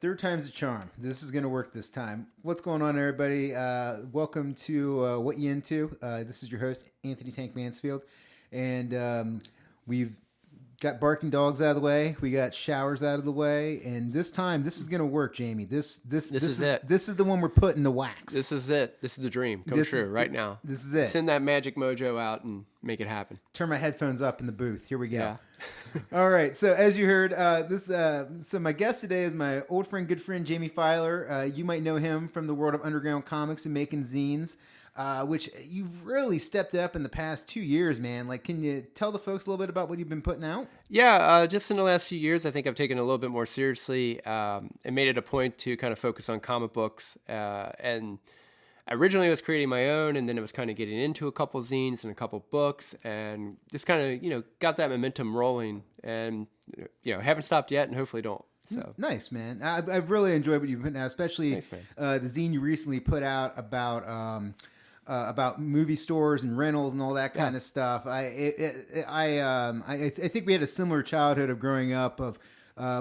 third time's a charm. This is going to work this time. What's going on, everybody? Welcome to What You Into. This is your host, Anthony Tank Mansfield. And we've got barking dogs out of the way. We got showers out of the way. And this time, this is going to work, Jaimie. This is it. This is the one we're putting the wax. This is it. This is the dream come true right now. This is it. Send that magic mojo out and make it happen. Turn my headphones up in the booth. Here we go. Yeah. All right. So as you heard, so my guest today is my old friend, good friend, Jaimie Filer. You might know him from the world of underground comics and making zines, which you've really stepped up in the past 2 years, man. Like, can you tell the folks a little bit about what you've been putting out? Yeah. Just in the last few years, I think I've taken it a little bit more seriously and made it a point to kind of focus on comic books. And originally I was creating my own, and then it was kind of getting into a couple zines and a couple books, and just kind of, got that momentum rolling, and, haven't stopped yet, and hopefully don't. So nice, man. I've really enjoyed what you've been out, especially Thanks, the zine you recently put out about movie stores and rentals and all that kind of stuff. I think we had a similar childhood of growing up of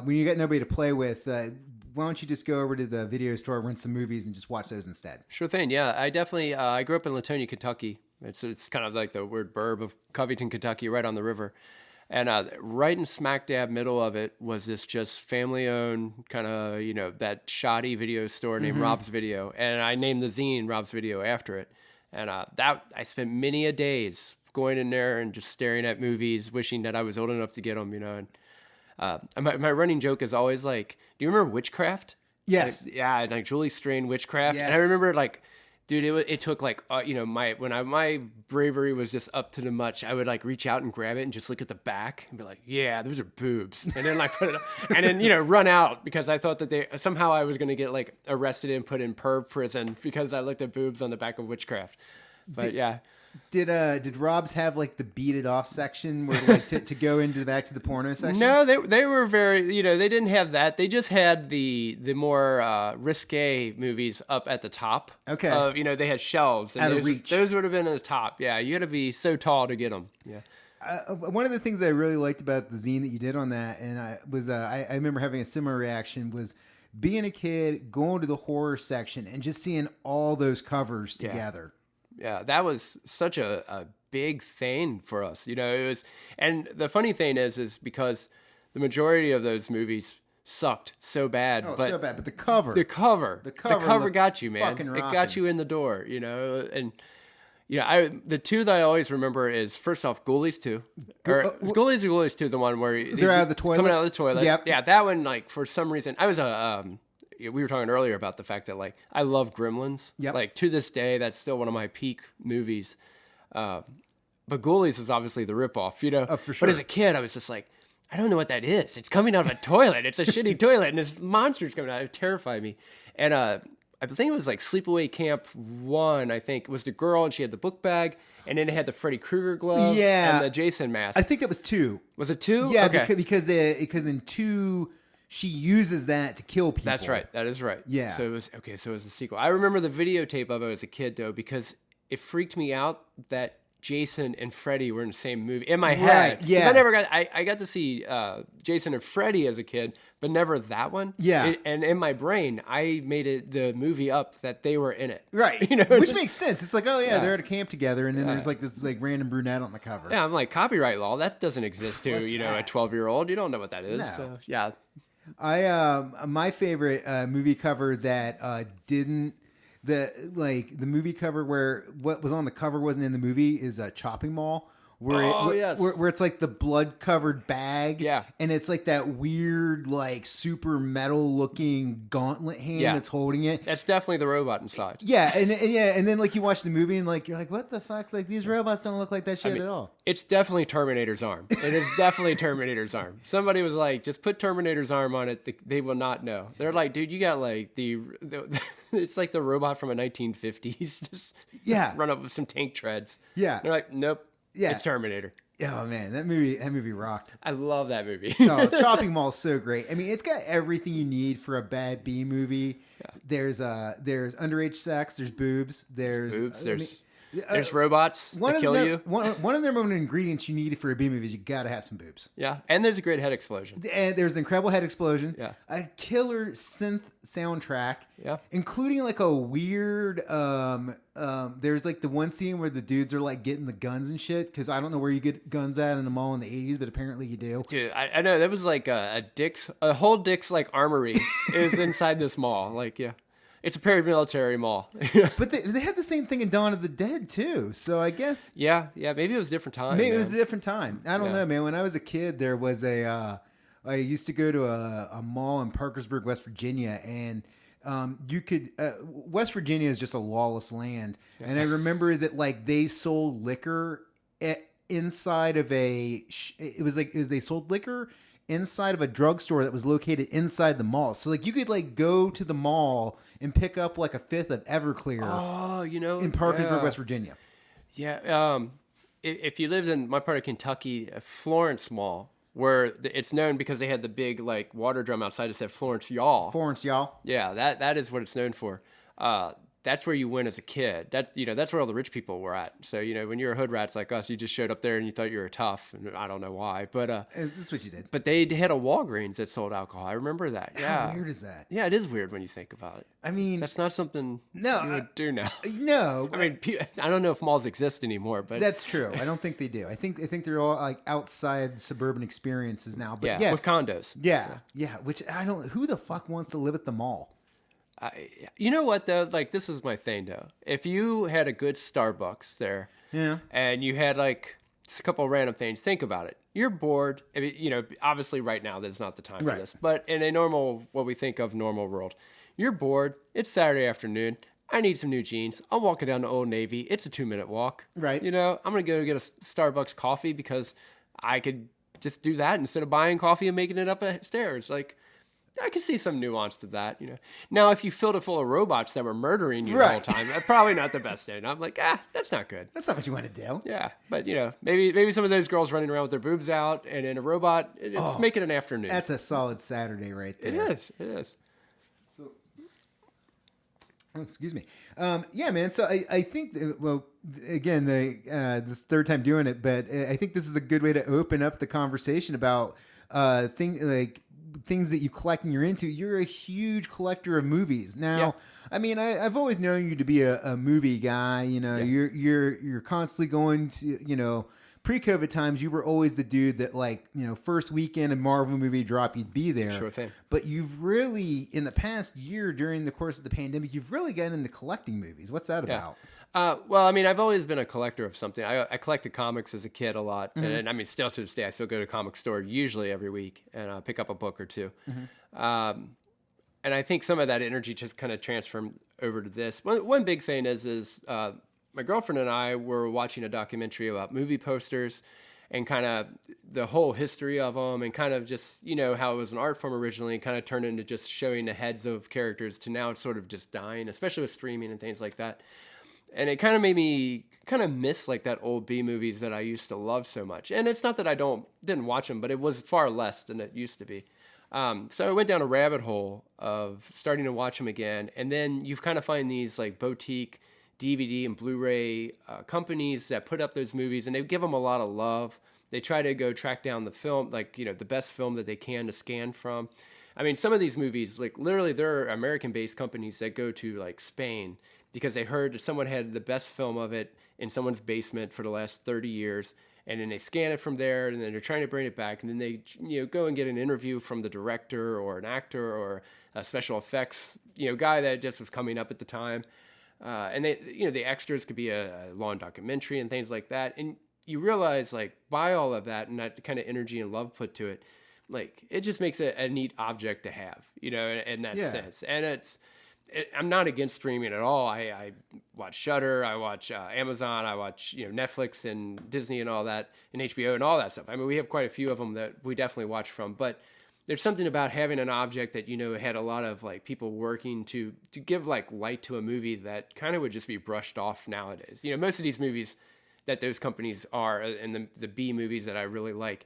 when you got nobody to play with. Why don't you just go over to the video store, rent some movies, and just watch those instead? Sure thing. Yeah, I definitely. I grew up in Latonia, Kentucky. It's kind of like the word burb of Covington, Kentucky, right on the river. And right in smack dab middle of it was this just family owned kind of, that shoddy video store named Rob's Video. And I named the zine Rob's Video after it. And that I spent many a days going in there and just staring at movies, wishing that I was old enough to get them, And my running joke is always like, do you remember Witchcraft? Yes. Like Julie Strain Witchcraft. Yes. And I remember dude, it took my bravery was just up to the much. I would reach out and grab it and just look at the back and be like, yeah, those are boobs. And then put it up and then, run out because I thought that somehow I was going to get arrested and put in perv prison because I looked at boobs on the back of Witchcraft. But yeah. Did Rob's have the beat it off section where to go into back to the porno section? No, they were very they didn't have that. They just had the more risque movies up at the top. Okay. They had shelves and out of reach. Those would have been at the top. Yeah, you got to be so tall to get them. Yeah. One of the things I really liked about the zine that you did on that, and I remember having a similar reaction, was being a kid, going to the horror section, and just seeing all those covers together. Yeah, that was such a big thing for us. It was, and the funny thing is because the majority of those movies sucked so bad. So bad. But the cover got you, man. It got you in the door, and the two that I always remember is, first off, Ghoulies 2. Is Ghoulies or Ghoulies 2 the one where they're out of the toilet? Coming out of the toilet. Yep. Yeah, that one, for some reason, I was we were talking earlier about the fact that I love Gremlins. Yep. To this day, that's still one of my peak movies. But Ghoulies is obviously the ripoff, for sure. But as a kid, I was just like, I don't know what that is. It's coming out of a toilet. It's a shitty toilet, and this monster's coming out. It terrified me. And I think it was Sleepaway Camp 1, I think. It was the girl, and she had the book bag, and then it had the Freddy Krueger glove and the Jason mask. I think that was 2. Was it 2? Yeah, okay. because in 2... she uses that to kill people. That's right. That is right. Yeah. So it was So it was a sequel. I remember the videotape of it as a kid, though, because it freaked me out that Jason and Freddy were in the same movie in my head. Right. Yeah. I got to see Jason and Freddy as a kid, but never that one. Yeah. And in my brain, I made the movie up that they were in it. Right. Which makes sense. It's they're at a camp together, and then there's this random brunette on the cover. Yeah. I'm like, copyright law, that doesn't exist to a 12-year-old. You don't know what that is. No. So, yeah. My favorite movie cover that didn't the movie cover where what was on the cover wasn't in the movie is a Chopping Mall. Where where it's the blood covered bag, and it's that weird super metal looking gauntlet hand that's holding it. That's definitely the robot inside. And then you watch the movie and you're like, what the fuck? These robots don't look like that shit at all. It's definitely Terminator's arm. It is definitely Terminator's arm. Somebody was like, just put Terminator's arm on it. They will not know. They're like, dude, you got the it's like the robot from a 1950s. Just run up with some tank treads. Yeah, they're like, nope. Yeah. It's Terminator. Oh man, that movie rocked. I love that movie. Chopping Mall is so great. I mean, it's got everything you need for a bad B movie. Yeah. There's underage sex. There's boobs. There's There's robots that kill you. One of the number one ingredients you need for a B movie is you got to have some boobs. Yeah, and there's a great head explosion. And there's an incredible head explosion. Yeah. A killer synth soundtrack. Yeah. Including like a weird. There's like the one scene where the dudes are like getting the guns and shit, because I don't know where you get guns at in the mall in the 80s, but apparently you do. Dude, I know that was like a whole Dick's like armory is inside this mall. Like, yeah. It's a paramilitary mall. But they had the same thing in Dawn of the Dead, too. So I guess... Yeah. Maybe it was a different time. Maybe it was a different time. I don't know, man. When I was a kid, there was I used to go to a mall in Parkersburg, West Virginia, and you could... West Virginia is just a lawless land. Yeah. And I remember that, like, they sold liquor inside of a... It was like they sold liquor inside of a drugstore that was located inside the mall. So like you could like go to the mall and pick up like a fifth of Everclear. Oh, in Parkersburg, West Virginia. Yeah. If you lived in my part of Kentucky, Florence Mall, where it's known because they had the big like water drum outside that said Florence Y'all. Florence Y'all. Yeah, that is what it's known for. That's where you went as a kid. That's where all the rich people were at. So, when you're a hood rats like us, you just showed up there and you thought you were tough. And I don't know why, but that's what you did. But they had a Walgreens that sold alcohol. I remember that. Yeah. How weird is that? Yeah, it is weird when you think about it. I mean, that's not something you would do now. No. I mean, I don't know if malls exist anymore, but that's true. I don't think they do. I think they're all like outside suburban experiences now. But yeah, with condos. Yeah. Which who the fuck wants to live at the mall? You know what though? Like, this is my thing though. If you had a good Starbucks there, and you had like just a couple of random things, think about it. You're bored. I mean, obviously right now there's not the time for this, but in a normal, what we think of normal world, you're bored. It's Saturday afternoon. I need some new jeans. I'm walking down to Old Navy. It's a 2-minute walk. Right. I'm gonna go get a Starbucks coffee because I could just do that instead of buying coffee and making it upstairs. Like, I can see some nuance to that, Now, if you filled it full of robots that were murdering you the whole time, probably not the best day. And I'm like, that's not good. That's not what you want to do. Yeah, but maybe some of those girls running around with their boobs out and in a robot, it's making an afternoon. That's a solid Saturday right there. It is. So, excuse me. Yeah, man. So I think, again, this third time doing it, but I think this is a good way to open up the conversation about things that you collect and you're into. You're a huge collector of movies. Now, I mean, I've always known you to be a movie guy. You're constantly going to, pre-COVID times, you were always the dude that first weekend a Marvel movie drop, you'd be there. Sure thing. But you've really, in the past year during the course of the pandemic, you've really gotten into collecting movies. What's that about? Well, I mean, I've always been a collector of something. I collected comics as a kid a lot. Mm-hmm. And I mean, still to this day, I still go to a comic store usually every week and pick up a book or two. Mm-hmm. And I think some of that energy just kind of transferred over to this. One big thing is my girlfriend and I were watching a documentary about movie posters and kind of the whole history of them and kind of just, how it was an art form originally and kind of turned into just showing the heads of characters to now it's sort of just dying, especially with streaming and things like that. And it kind of made me kind of miss like that old B movies that I used to love so much. And it's not that I didn't watch them, but it was far less than it used to be. So I went down a rabbit hole of starting to watch them again. And then you kind of find these like boutique DVD and Blu Ray companies that put up those movies and they give them a lot of love. They try to go track down the film, like, the best film that they can to scan from. I mean, some of these movies, like literally there are American-based companies that go to like Spain because they heard someone had the best film of it in someone's basement for the last 30 years. And then they scan it from there and then they're trying to bring it back. And then they, go and get an interview from the director or an actor or a special effects, guy that just was coming up at the time. And they, the extras could be a long documentary and things like that. And you realize like by all of that and that kind of energy and love put to it, like it just makes it a neat object to have, in that sense. And I'm not against streaming at all. I watch Shudder, I watch Amazon, I watch Netflix and Disney and all that, and HBO and all that stuff. I mean, we have quite a few of them that we definitely watch from. But there's something about having an object that had a lot of like people working to give like light to a movie that kind of would just be brushed off nowadays. Most of these movies that those companies are, and the B movies that I really like,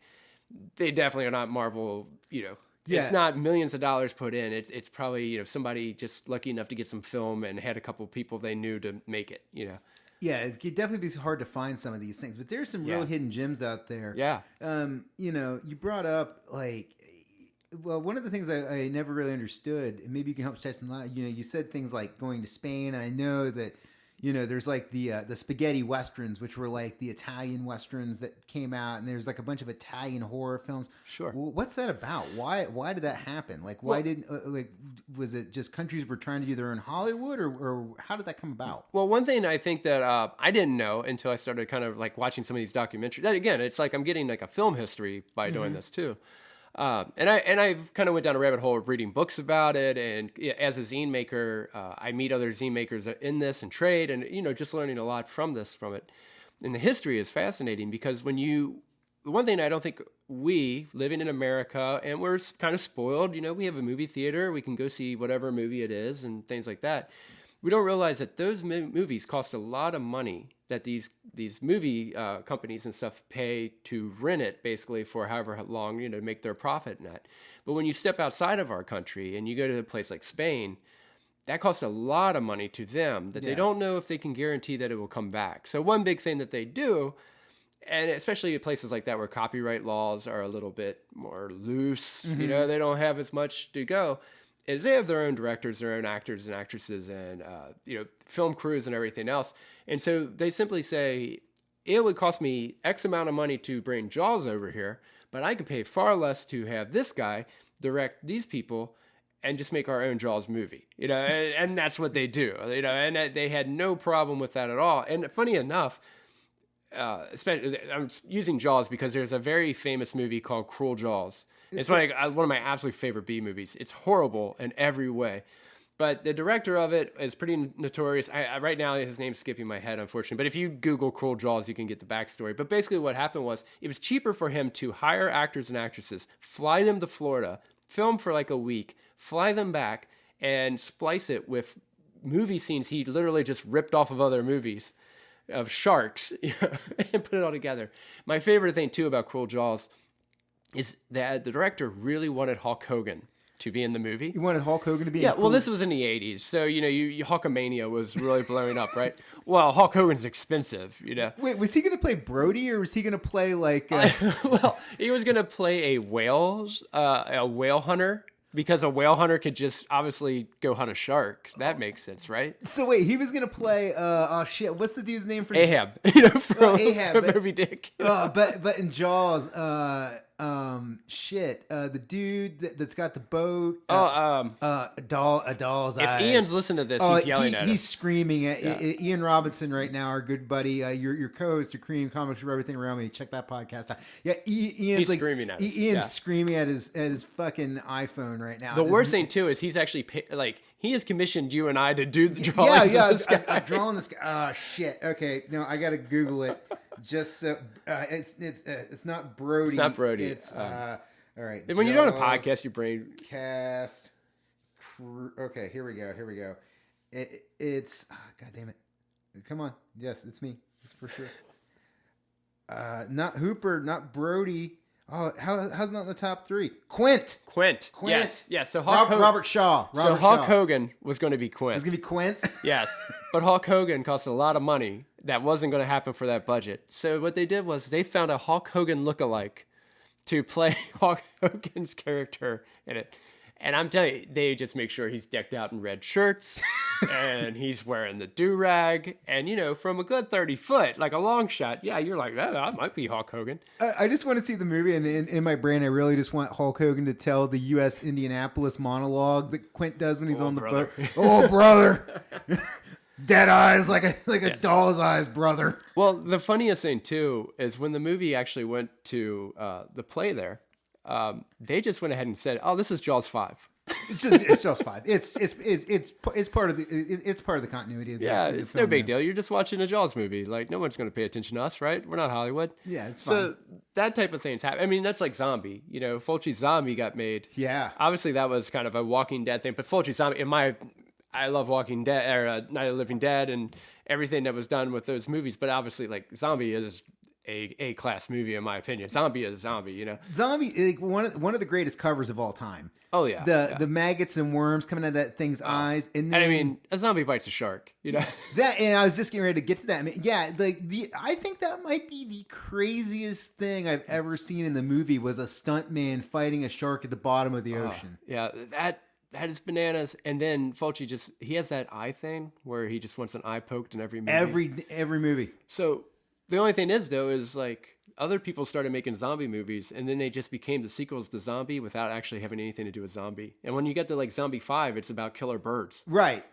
they definitely are not Marvel. It's not millions of dollars put in. It's probably somebody just lucky enough to get some film and had a couple people they knew to make it. Yeah, it could definitely be hard to find some of these things, but there's some real hidden gems out there. Yeah. You brought up one of the things I never really understood, and maybe you can help shed some light. You said things like going to Spain. I know that, there's like the spaghetti westerns, which were like the Italian westerns that came out, and there's like a bunch of Italian horror films. Sure. What's that about? Why did that happen? Like, why didn't was it just countries were trying to do their own Hollywood, or how did that come about? Well, one thing I think that I didn't know until I started kind of like watching some of these documentaries. That again, it's like I'm getting like a film history by doing this too. And I kind of went down a rabbit hole of reading books about it, and as a zine maker, I meet other zine makers in this and trade, and just learning a lot from it. And the history is fascinating because the one thing I don't think we living in America, and we're kind of spoiled, we have a movie theater, we can go see whatever movie it is and things like that. We don't realize that those movies cost a lot of money that these movie companies and stuff pay to rent it basically for however long, to make their profit in that. But when you step outside of our country and you go to a place like Spain, that costs a lot of money to them that they don't know if they can guarantee that it will come back. So one big thing that they do, and especially in places like that where copyright laws are a little bit more loose, they don't have as much to go, is they have their own directors, their own actors and actresses, and film crews and everything else. And so they simply say, it would cost me X amount of money to bring Jaws over here, but I can pay far less to have this guy direct these people and just make our own Jaws movie, and that's what they do, and they had no problem with that at all. And funny enough, especially I'm using Jaws because there's a very famous movie called Cruel Jaws. It's one of my absolute favorite B movies. It's horrible in every way, but the director of it is pretty notorious. Right now his name's skipping my head, unfortunately. But if you Google Cruel Jaws, you can get the backstory. But basically, what happened was it was cheaper for him to hire actors and actresses, fly them to Florida, film for like a week, fly them back, and splice it with movie scenes he literally just ripped off of other movies of sharks and put it all together. My favorite thing too about Cruel Jaws is that the director really wanted Hulk Hogan to be in the movie. You wanted Hulk Hogan to be well, this was in the 80s, so, Hulkamania was really blowing up, right? Well, Hulk Hogan's expensive, Wait, was he going to play Brody, or was he going to play like... Well, he was going to play a whale hunter, because a whale hunter could just obviously go hunt a shark. That makes sense, right? So wait, he was going to play... what's the dude's name for... Ahab, from Moby Dick. But in Jaws... the dude that's got the boat. A doll's eyes. If Ian's listening to this, he's yelling at us. He's screaming at Ian Robinson right now, our good buddy, your co-host, your cream comics for everything around me. Check that podcast out. Yeah, Ian's like screaming at us. Ian's screaming at his fucking iPhone right now. The worst thing too is he's actually he has commissioned you and I to do the drawings. Yeah, I'm drawing this guy. Oh shit. Okay, no, I gotta Google it. Just so it's not Brody. It's not Brody. It's all right. When you're doing a podcast, your brain cast. Okay, here we go. It's God damn it! Come on, yes, it's me. It's for sure. Not Hooper, not Brody. Oh, how's not in the top three? Quint. Yes. So Robert Shaw. Hulk Hogan was going to be Quint. It was going to be Quint. Yes, but Hulk Hogan cost a lot of money. That wasn't going to happen for that budget. So what they did was they found a Hulk Hogan lookalike to play Hulk Hogan's character in it. And I'm telling you, they just make sure he's decked out in red shirts and he's wearing the do-rag. And, from a good 30 foot, like a long shot, you're like, oh, that might be Hulk Hogan. I just want to see the movie. And in my brain, I really just want Hulk Hogan to tell the U.S. Indianapolis monologue that Quint does when he's on the boat. Oh, brother. Dead eyes like a doll's eyes, brother. Well, the funniest thing, too, is when the movie actually went to the play there, they just went ahead and said, "Oh, this is Jaws 5." It's Jaws 5. It's part of the continuity. It's no big deal. You're just watching a Jaws movie. Like, no one's going to pay attention to us, right? We're not Hollywood. Yeah, it's fine. So that type of thing's happening. I mean, that's like Zombie. Fulci's Zombie got made. Yeah. Obviously, that was kind of a Walking Dead thing, but Fulci's Zombie, I love Walking Dead or Night of the Living Dead and everything that was done with those movies. But obviously, like Zombie is a class movie in my opinion. Zombie is zombie, you know. Zombie, like one of the greatest covers of all time. Oh yeah, the maggots and worms coming out of that thing's eyes, and then I mean, a zombie bites a shark, you know. That, and I was just getting ready to get to that. I mean, yeah, I think that might be the craziest thing I've ever seen in the movie was a stuntman fighting a shark at the bottom of the ocean. Yeah, that is bananas. And then Fulci he has that eye thing where he just wants an eye poked in every movie. Every movie. So the only thing is though is like other people started making zombie movies and then they just became the sequels to Zombie without actually having anything to do with zombie. And when you get to like Zombie 5, it's about killer birds. Right.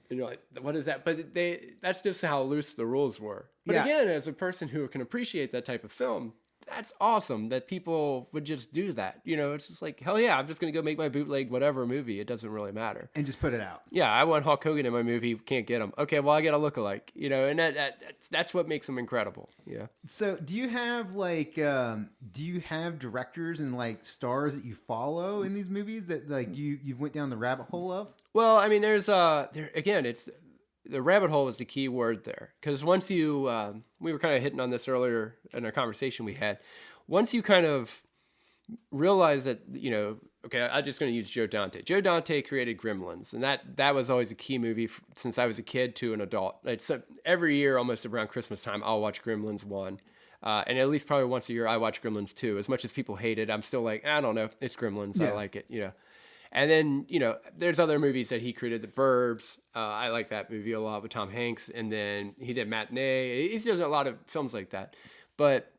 And you're like, what is that? But that's just how loose the rules were. But Yeah. again, as a person who can appreciate that type of film, that's awesome that people would just do that. You know, it's just like, hell yeah, I'm just going to go make my bootleg whatever movie. It doesn't really matter. And just put it out. Yeah, I want Hulk Hogan in my movie. Can't get him. Okay, well, I get a lookalike. You know, and that's what makes him incredible. Yeah. So do you have directors and like stars that you follow in these movies that like you went down the rabbit hole of? Well, I mean, there's again, it's the rabbit hole is the key word there. Because once you, we were kind of hitting on this earlier in our conversation we had. Once you kind of realize that, you know, okay, I'm just going to use Joe Dante. Joe Dante created Gremlins, and that was always a key movie since I was a kid to an adult. It's every year, almost around Christmas time, I'll watch Gremlins 1. And at least probably once a year, I watch Gremlins 2. As much as people hate it, I'm still like, I don't know, it's Gremlins. Yeah. I like it, you know. And then, you know, there's other movies that he created, The Burbs. I like that movie a lot with Tom Hanks. And then he did Matinee. He's done a lot of films like that. But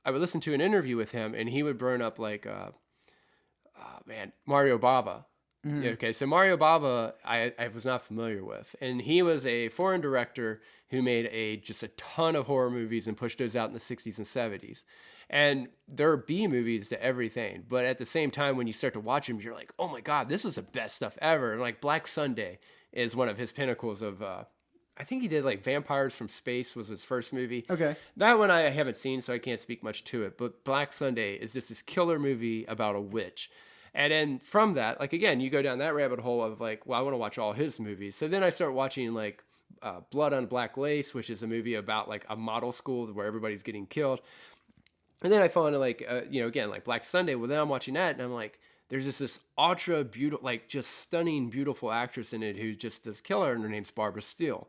I would listen to an interview with him, and he would burn up like, Mario Bava. Mm-hmm. Okay, so Mario Bava, I was not familiar with. And he was a foreign director who made just a ton of horror movies and pushed those out in the 60s and 70s. And there are B movies to everything. But at the same time, when you start to watch them, you're like, oh my God, this is the best stuff ever. And like Black Sunday is one of his pinnacles of, I think he did like Vampires from Space was his first movie. Okay. That one I haven't seen, so I can't speak much to it. But Black Sunday is just this killer movie about a witch. And then from that, like, again, you go down that rabbit hole of like, well, I want to watch all his movies. So then I start watching like Blood on Black Lace, which is a movie about like a model school where everybody's getting killed. And then I fall into like, again, like Black Sunday. Well, then I'm watching that and I'm like, there's just this ultra beautiful, like just stunning, beautiful actress in it who just does killer, and her name's Barbara Steele.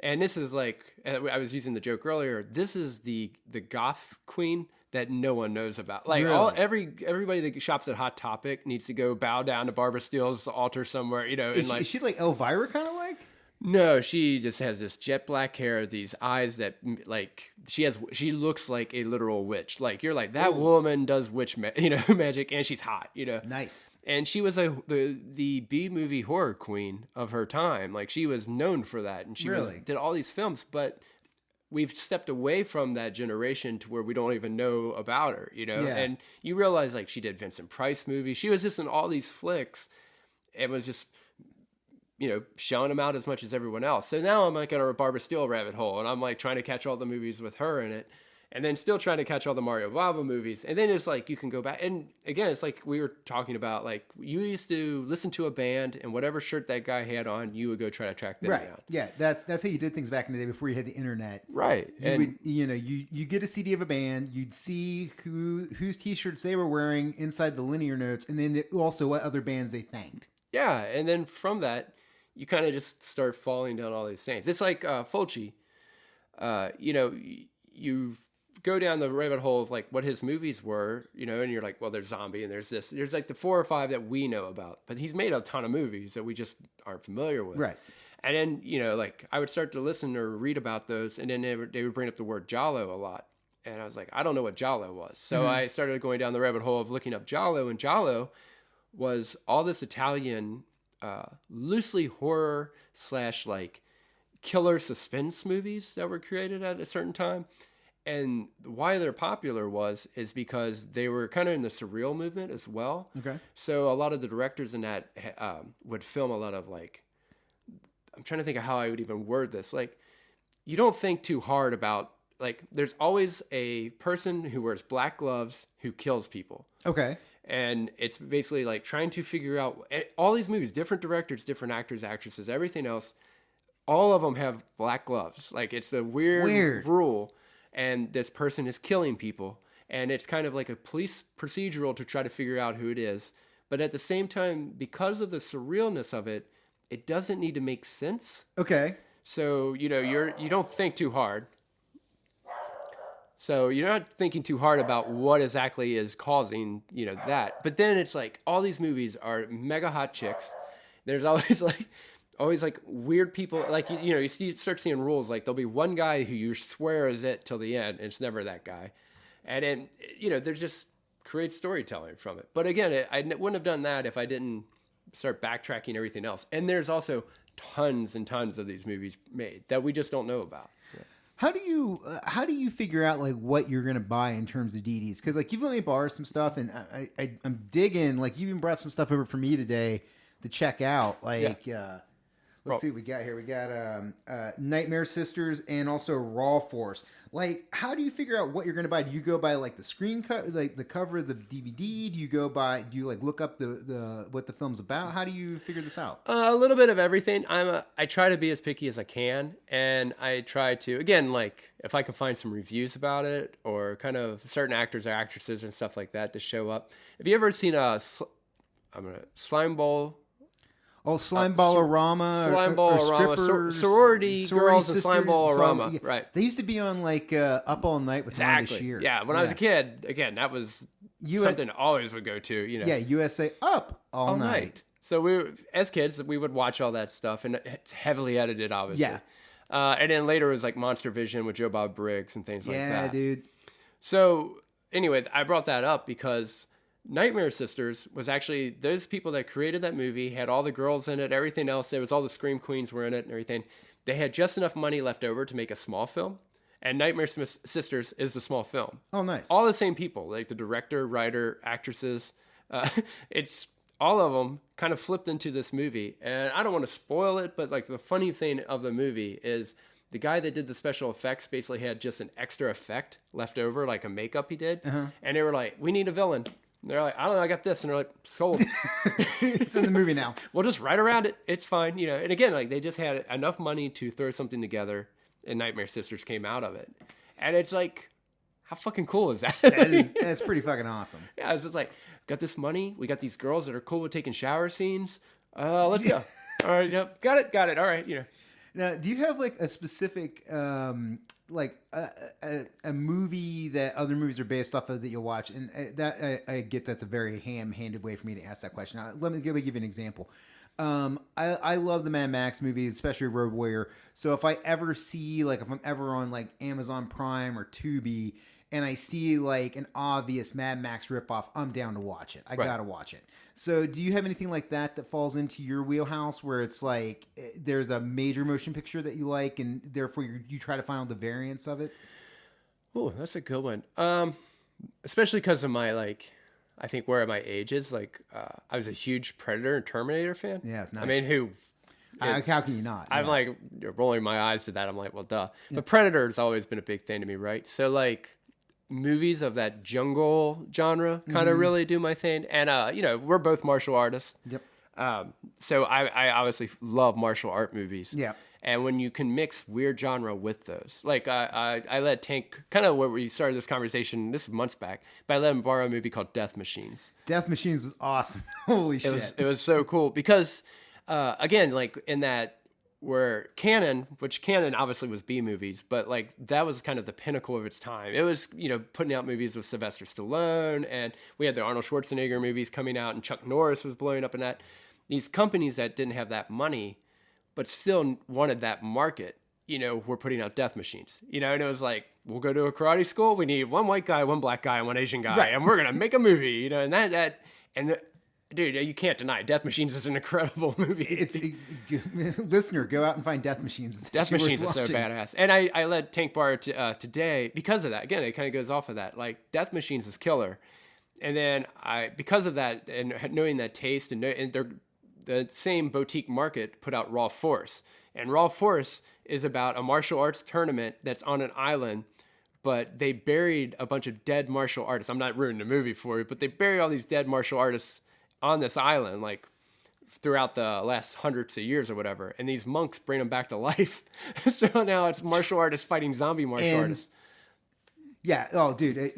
And this is like, I was using the joke earlier, this is the goth queen that no one knows about. Like really? Everybody that shops at Hot Topic needs to go bow down to Barbara Steele's altar somewhere, you know. Is she like Elvira kind of like? No, she just has this jet black hair, these eyes that like she looks like a literal witch. Like you're like, that woman does witch magic, and she's hot, you know. Nice. And she was the B movie horror queen of her time. Like she was known for that, and she did all these films, but we've stepped away from that generation to where we don't even know about her, you know. Yeah. And you realize like she did Vincent Price movies. She was just in all these flicks. It was just, you know, showing them out as much as everyone else. So now I'm like in a Barbara Steele rabbit hole, and I'm like trying to catch all the movies with her in it, and then still trying to catch all the Mario Bava movies. And then it's like you can go back, and again, it's like we were talking about, like you used to listen to a band, and whatever shirt that guy had on, you would go try to track them down. Yeah, that's how you did things back in the day before you had the internet. Right. You get a CD of a band, you'd see whose t-shirts they were wearing inside the liner notes, and then also what other bands they thanked. Yeah, and then from that, you kind of just start falling down all these things. It's like Fulci, you go down the rabbit hole of like what his movies were, you know, and you're like, well, there's Zombie and there's this. There's like the 4 or 5 that we know about, but he's made a ton of movies that we just aren't familiar with. Right. And then, you know, like I would start to listen or read about those, and then they would bring up the word Giallo a lot. And I was like, I don't know what Giallo was. So I started going down the rabbit hole of looking up Giallo, and Giallo was all this Italian loosely horror / like killer suspense movies that were created at a certain time. And why they're popular is because they were kind of in the surreal movement as well. Okay. So a lot of the directors in that would film a lot of like, I'm trying to think of how I would even word this. Like, you don't think too hard about, like, there's always a person who wears black gloves who kills people. Okay. And it's basically like trying to figure out all these movies, different directors, different actors, actresses, everything else. All of them have black gloves. Like it's a weird rule. and this person is killing people. And it's kind of like a police procedural to try to figure out who it is. But at the same time, because of the surrealness of it, it doesn't need to make sense. Okay. So, you don't think too hard. So you're not thinking too hard about what exactly is causing, that. But then it's like all these movies are mega hot chicks. There's always like weird people. Like, you start seeing rules. Like there'll be one guy who you swear is it till the end. And it's never that guy. And then, there's just create storytelling from it. But again, I wouldn't have done that if I didn't start backtracking everything else. And there's also tons and tons of these movies made that we just don't know about. Yeah. How do you figure out like what you're gonna buy in terms of DVDs? Because like you've let me borrow some stuff, and I'm digging. Like you even brought some stuff over for me today to check out. Like let's see what we got here. We got Nightmare Sisters and also Raw Force. Like, how do you figure out what you're gonna buy? Do you go by like the screen cut, like the cover of the DVD? Do you like look up the what the film's about? How do you figure this out? A little bit of everything. I try to be as picky as I can, and I try to, again, like if I can find some reviews about it or kind of certain actors or actresses and stuff like that to show up. Have you ever seen Slime Ball? Oh, Slime Ball-orama. Slime Ball-orama. Sorority Girls and Slime Ball-orama. Yeah. Right. They used to be on like Up All Night with Rhonda Shear. Yeah, when I was a kid, again, that was something I always would go to. Yeah, USA Up All Night. So as kids, we would watch all that stuff, and it's heavily edited, obviously. Yeah. And then later it was like Monster Vision with Joe Bob Briggs and things like that. Yeah, dude. So anyway, I brought that up because Nightmare Sisters was actually those people that created that movie, had all the girls in it, everything else. It was all the Scream Queens were in it and everything. They had just enough money left over to make a small film. And Nightmare Sisters is the small film. Oh, nice. All the same people, like the director, writer, actresses. It's all of them kind of flipped into this movie. And I don't want to spoil it, but like the funny thing of the movie is the guy that did the special effects basically had just an extra effect left over, like a makeup he did. Uh-huh. And they were like, we need a villain. They're like, I don't know, I got this. And they're like, sold. It's in the movie now. We'll just write around it. It's fine. And again, like they just had enough money to throw something together, and Nightmare Sisters came out of it. And it's like, how fucking cool is that? That's pretty fucking awesome. Yeah, it's just like, got this money. We got these girls that are cool with taking shower scenes. Let's go. All right, yep. Got it. All right, Now, do you have like a specific like a movie that other movies are based off of that you'll watch? And that I get that's a very ham-handed way for me to ask that question. Now, let me give you an example. I love the Mad Max movies, especially Road Warrior. So if I ever see, like, if I'm ever on like Amazon Prime or Tubi and I see like an obvious Mad Max ripoff, I'm down to watch it. I gotta watch it. So do you have anything like that falls into your wheelhouse where it's like there's a major motion picture that you like and therefore you try to find out the variants of it? Oh, that's a good one. Especially because of my, like, I think where my age is, like, I was a huge Predator and Terminator fan. Yeah, it's nice. I mean, how can you not? I'm like rolling my eyes to that. I'm like, well, duh. Yeah. But Predator has always been a big thing to me, right? So like movies of that jungle genre kind of really do my thing. And, we're both martial artists. Yep. So I obviously love martial art movies. Yeah. And when you can mix weird genre with those, like I let Tank, kind of where we started this conversation, this is months back, but I let him borrow a movie called Death Machines. Death Machines was awesome. Holy shit. It was so cool because, again, like in that where Canon obviously was B movies, but like that was kind of the pinnacle of its time. It was, putting out movies with Sylvester Stallone, and we had the Arnold Schwarzenegger movies coming out, and Chuck Norris was blowing up in that. These companies that didn't have that money but still wanted that market, were putting out Death Machines, and it was like, we'll go to a karate school. We need one white guy, one black guy, and one Asian guy, right, and we're going to make a movie, dude, you can't deny Death Machines is an incredible movie. Listener, go out and find Death Machines. Death Machines is so badass. And I let Tank borrow today because of that. Again, it kind of goes off of that. Like, Death Machines is killer. And then because of that and knowing that taste and they're the same boutique market put out Raw Force. And Raw Force is about a martial arts tournament that's on an island, but they buried a bunch of dead martial artists. I'm not ruining the movie for you, but they buried all these dead martial artists on this island, like throughout the last hundreds of years or whatever. And these monks bring them back to life. So now it's martial artists fighting zombie martial artists. Yeah. Oh, dude.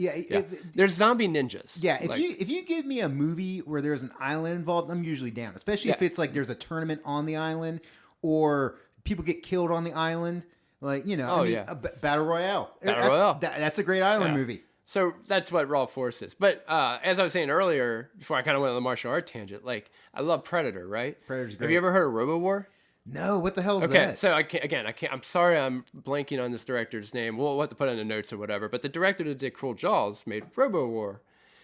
There's zombie ninjas. Yeah. If you give me a movie where there's an island involved, I'm usually down. Especially if it's like there's a tournament on the island or people get killed on the island. Like, Battle Royale. That's a great island movie. So that's what Raw Force is. But as I was saying earlier, before I kind of went on the martial art tangent, like I love Predator, right? Predator's great. Have you ever heard of Robo War? No, what the hell is that? Okay, so I can't. I'm sorry, I'm blanking on this director's name. We'll have to put it in the notes or whatever. But the director that did Cruel Jaws made Robo War.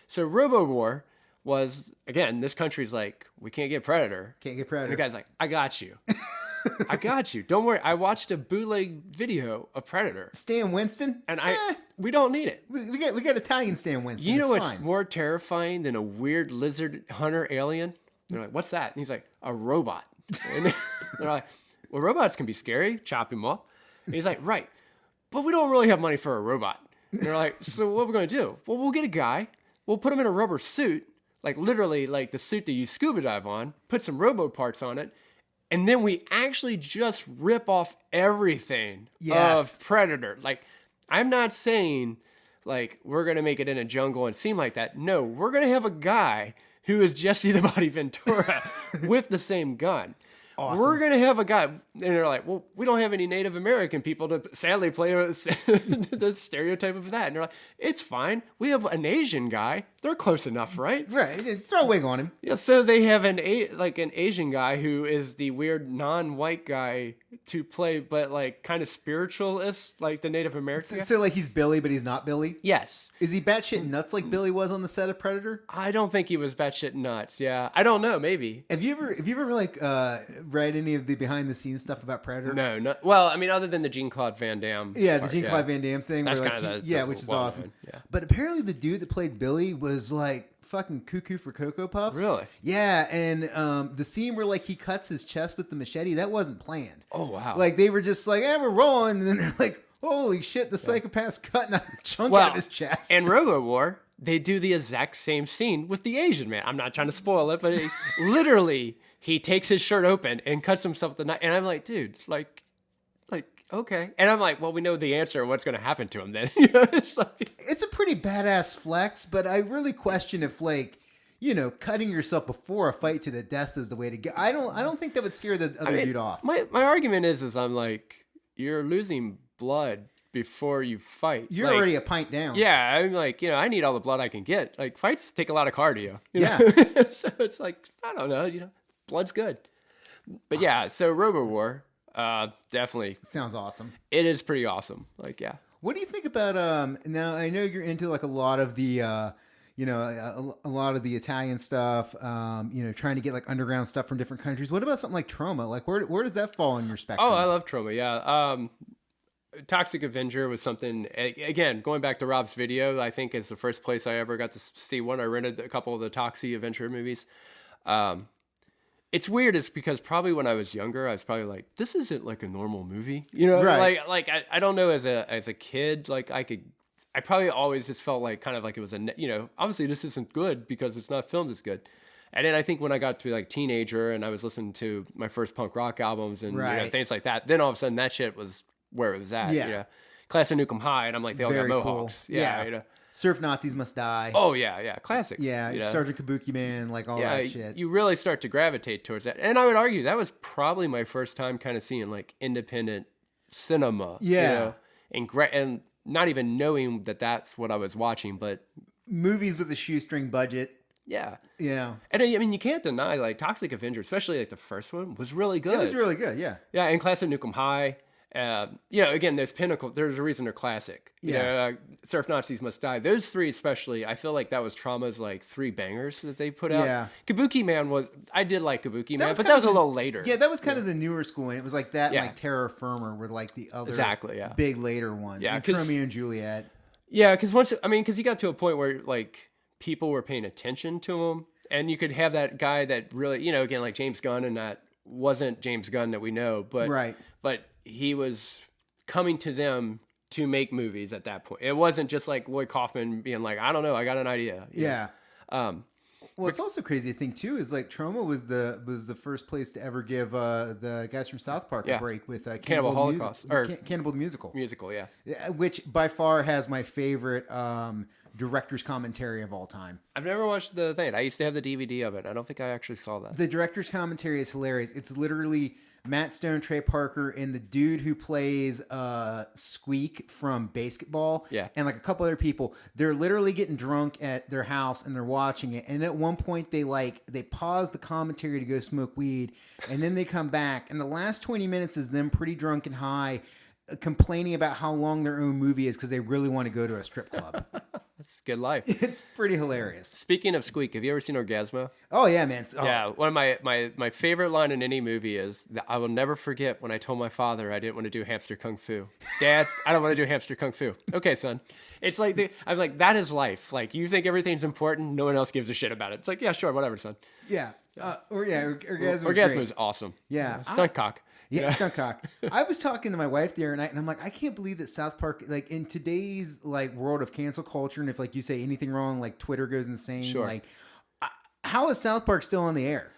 So Robo War was, again, this country's like, we can't get Predator. Can't get Predator. And the guy's like, I got you. I got you. Don't worry. I watched a bootleg video of Predator. Stan Winston? And we don't need it. We got Italian Stan Winston. You know what's more terrifying than a weird lizard hunter alien? They're like, what's that? And he's like, a robot. And they're like, well, robots can be scary. Chop him up. And he's like, right. But we don't really have money for a robot. And they're like, so what are we going to do? Well, we'll get a guy. We'll put him in a rubber suit, like literally like the suit that you scuba dive on, put some robo parts on it. And then we actually just rip off everything of Predator. Like, I'm not saying, like, we're going to make it in a jungle and seem like that. No, we're going to have a guy who is Jesse the Body Ventura with the same gun. Awesome. We're going to have a guy, and they're like, well, we don't have any Native American people to sadly play the stereotype of that. And they're like, it's fine. We have an Asian guy. They're close enough, right? Right. Throw a wig on him. Yeah. So they have an Asian guy who is the weird non-white guy to play, but like kind of spiritualist, like the Native American guy. So like he's Billy, but he's not Billy? Yes. Is he batshit nuts like Billy was on the set of Predator? I don't think he was batshit nuts. Yeah. I don't know. Maybe. Have you ever like read any of the behind the scenes stuff about Predator? No. Well, I mean, other than the Jean-Claude Van Damme. Yeah, the Jean-Claude Van Damme thing. That's where, kind like, of the which is awesome. Yeah. But apparently the dude that played Billy was like fucking cuckoo for Cocoa Puffs. Really? Yeah, and the scene where like he cuts his chest with the machete, that wasn't planned. Oh, wow. Like they were just like, we're rolling, and then they're like, holy shit, the psychopath's cutting a chunk out of his chest. And Robo War, they do the exact same scene with the Asian man. I'm not trying to spoil it, but literally he takes his shirt open and cuts himself the knife. And I'm like, dude, like, okay. And I'm like, well, we know the answer of what's going to happen to him then. It's a pretty badass flex, but I really question if like, cutting yourself before a fight to the death is the way to go. I don't think that would scare the other dude off. My argument is I'm like, you're losing blood before you fight. You're already a pint down. Yeah, I'm like, I need all the blood I can get. Like fights take a lot of cardio. Yeah. So it's like, I don't know, blood's good. But yeah, so Robo War, definitely sounds awesome. It is pretty awesome. Like, yeah. What do you think about now I know you're into like a lot of the a lot of the Italian stuff, trying to get like underground stuff from different countries. What about something like Troma? Like where does that fall in your spectrum? Oh, I love Troma. Yeah. Toxic Avenger was something, again, going back to Rob's video, I think is the first place I ever got to see one. I rented a couple of the Toxic Avenger movies. It's weird. It's because probably when I was younger, I was probably like, this isn't like a normal movie, right. Like I don't know, as a kid, like I probably always just felt like kind of like it was obviously this isn't good because it's not filmed as good. And then I think when I got to like teenager and I was listening to my first punk rock albums and things like that, then all of a sudden that shit was where it was at. Yeah. Class of Nukem High, and I'm like, they all Very got mohawks. Cool. Yeah. Surf Nazis Must Die. Oh yeah, classics. Yeah, Sergeant Kabuki Man, like all that shit. You really start to gravitate towards that, and I would argue that was probably my first time kind of seeing like independent cinema. Yeah, and not even knowing that that's what I was watching, but movies with a shoestring budget. Yeah. And I mean, you can't deny like Toxic Avenger, especially like the first one, was really good. It was really good. Yeah. Yeah, and Class of Nukem High. Again, there's pinnacle. There's a reason they're classic. Surf Nazis Must Die. Those three, especially, I feel like that was Trauma's like three bangers that they put out. Yeah, Kabuki Man I did like Kabuki Man, but that was a little later. Yeah, that was kind of the newer school. And it was like that, and like Terra Firma were like the other big later ones. Yeah, like Romeo and Juliet. Yeah, because you got to a point where like people were paying attention to him, and you could have that guy that really, again, like James Gunn, and that wasn't James Gunn that we know, but he was coming to them to make movies at that point. It wasn't just like Lloyd Kaufman being like, I don't know, I got an idea. Yeah. Well, it's also crazy to think too is like Troma was the first place to ever give the guys from South Park a break with Cannibal Holocaust or Cannibal the Musical. Yeah. Which by far has my favorite director's commentary of all time. I've never watched the thing. I used to have the DVD of it. I don't think I actually saw that. The director's commentary is hilarious. It's literally Matt Stone, Trey Parker, and the dude who plays Squeak from Basketball. Yeah. And like a couple other people. They're literally getting drunk at their house and they're watching it. And at one point they pause the commentary to go smoke weed. And then they come back. And the last 20 minutes is them pretty drunk and high complaining about how long their own movie is because they really want to go to a strip club. That's good life. It's pretty hilarious. Speaking of Squeak, have you ever seen Orgasmo? Oh yeah, man. Oh. Yeah, one of my favorite line in any movie is that I will never forget when I told my father I didn't want to do hamster kung fu. Dad, I don't want to do hamster kung fu. Okay, son. It's like I'm like, that is life. Like, you think everything's important, no one else gives a shit about it. It's like, yeah, sure, whatever, son. Yeah. Orgasmo is awesome. Yeah. Stunt cock. Yeah, stunt cock. I was talking to my wife the other night, and I'm like, I can't believe that South Park, like in today's like world of cancel culture, and if like you say anything wrong, like Twitter goes insane. Sure. Like, how is South Park still on the air?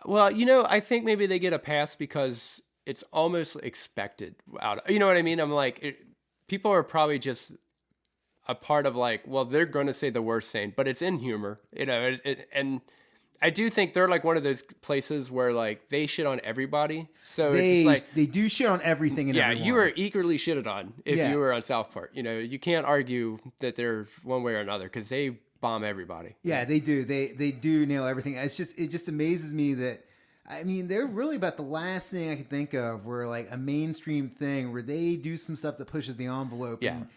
Well, I think maybe they get a pass because it's almost expected. You know what I mean? I'm like, people are probably just a part of like, well, they're going to say the worst thing, but it's in humor, and I do think they're like one of those places where like they shit on everybody. So it's just like they do shit on everything and everyone. You were eagerly shitted on if you were on South Park. You can't argue that they're one way or another because they bomb everybody. Yeah, they do. They do nail everything. It just amazes me that, I mean, they're really about the last thing I can think of where like a mainstream thing where they do some stuff that pushes the envelope. Yeah. And,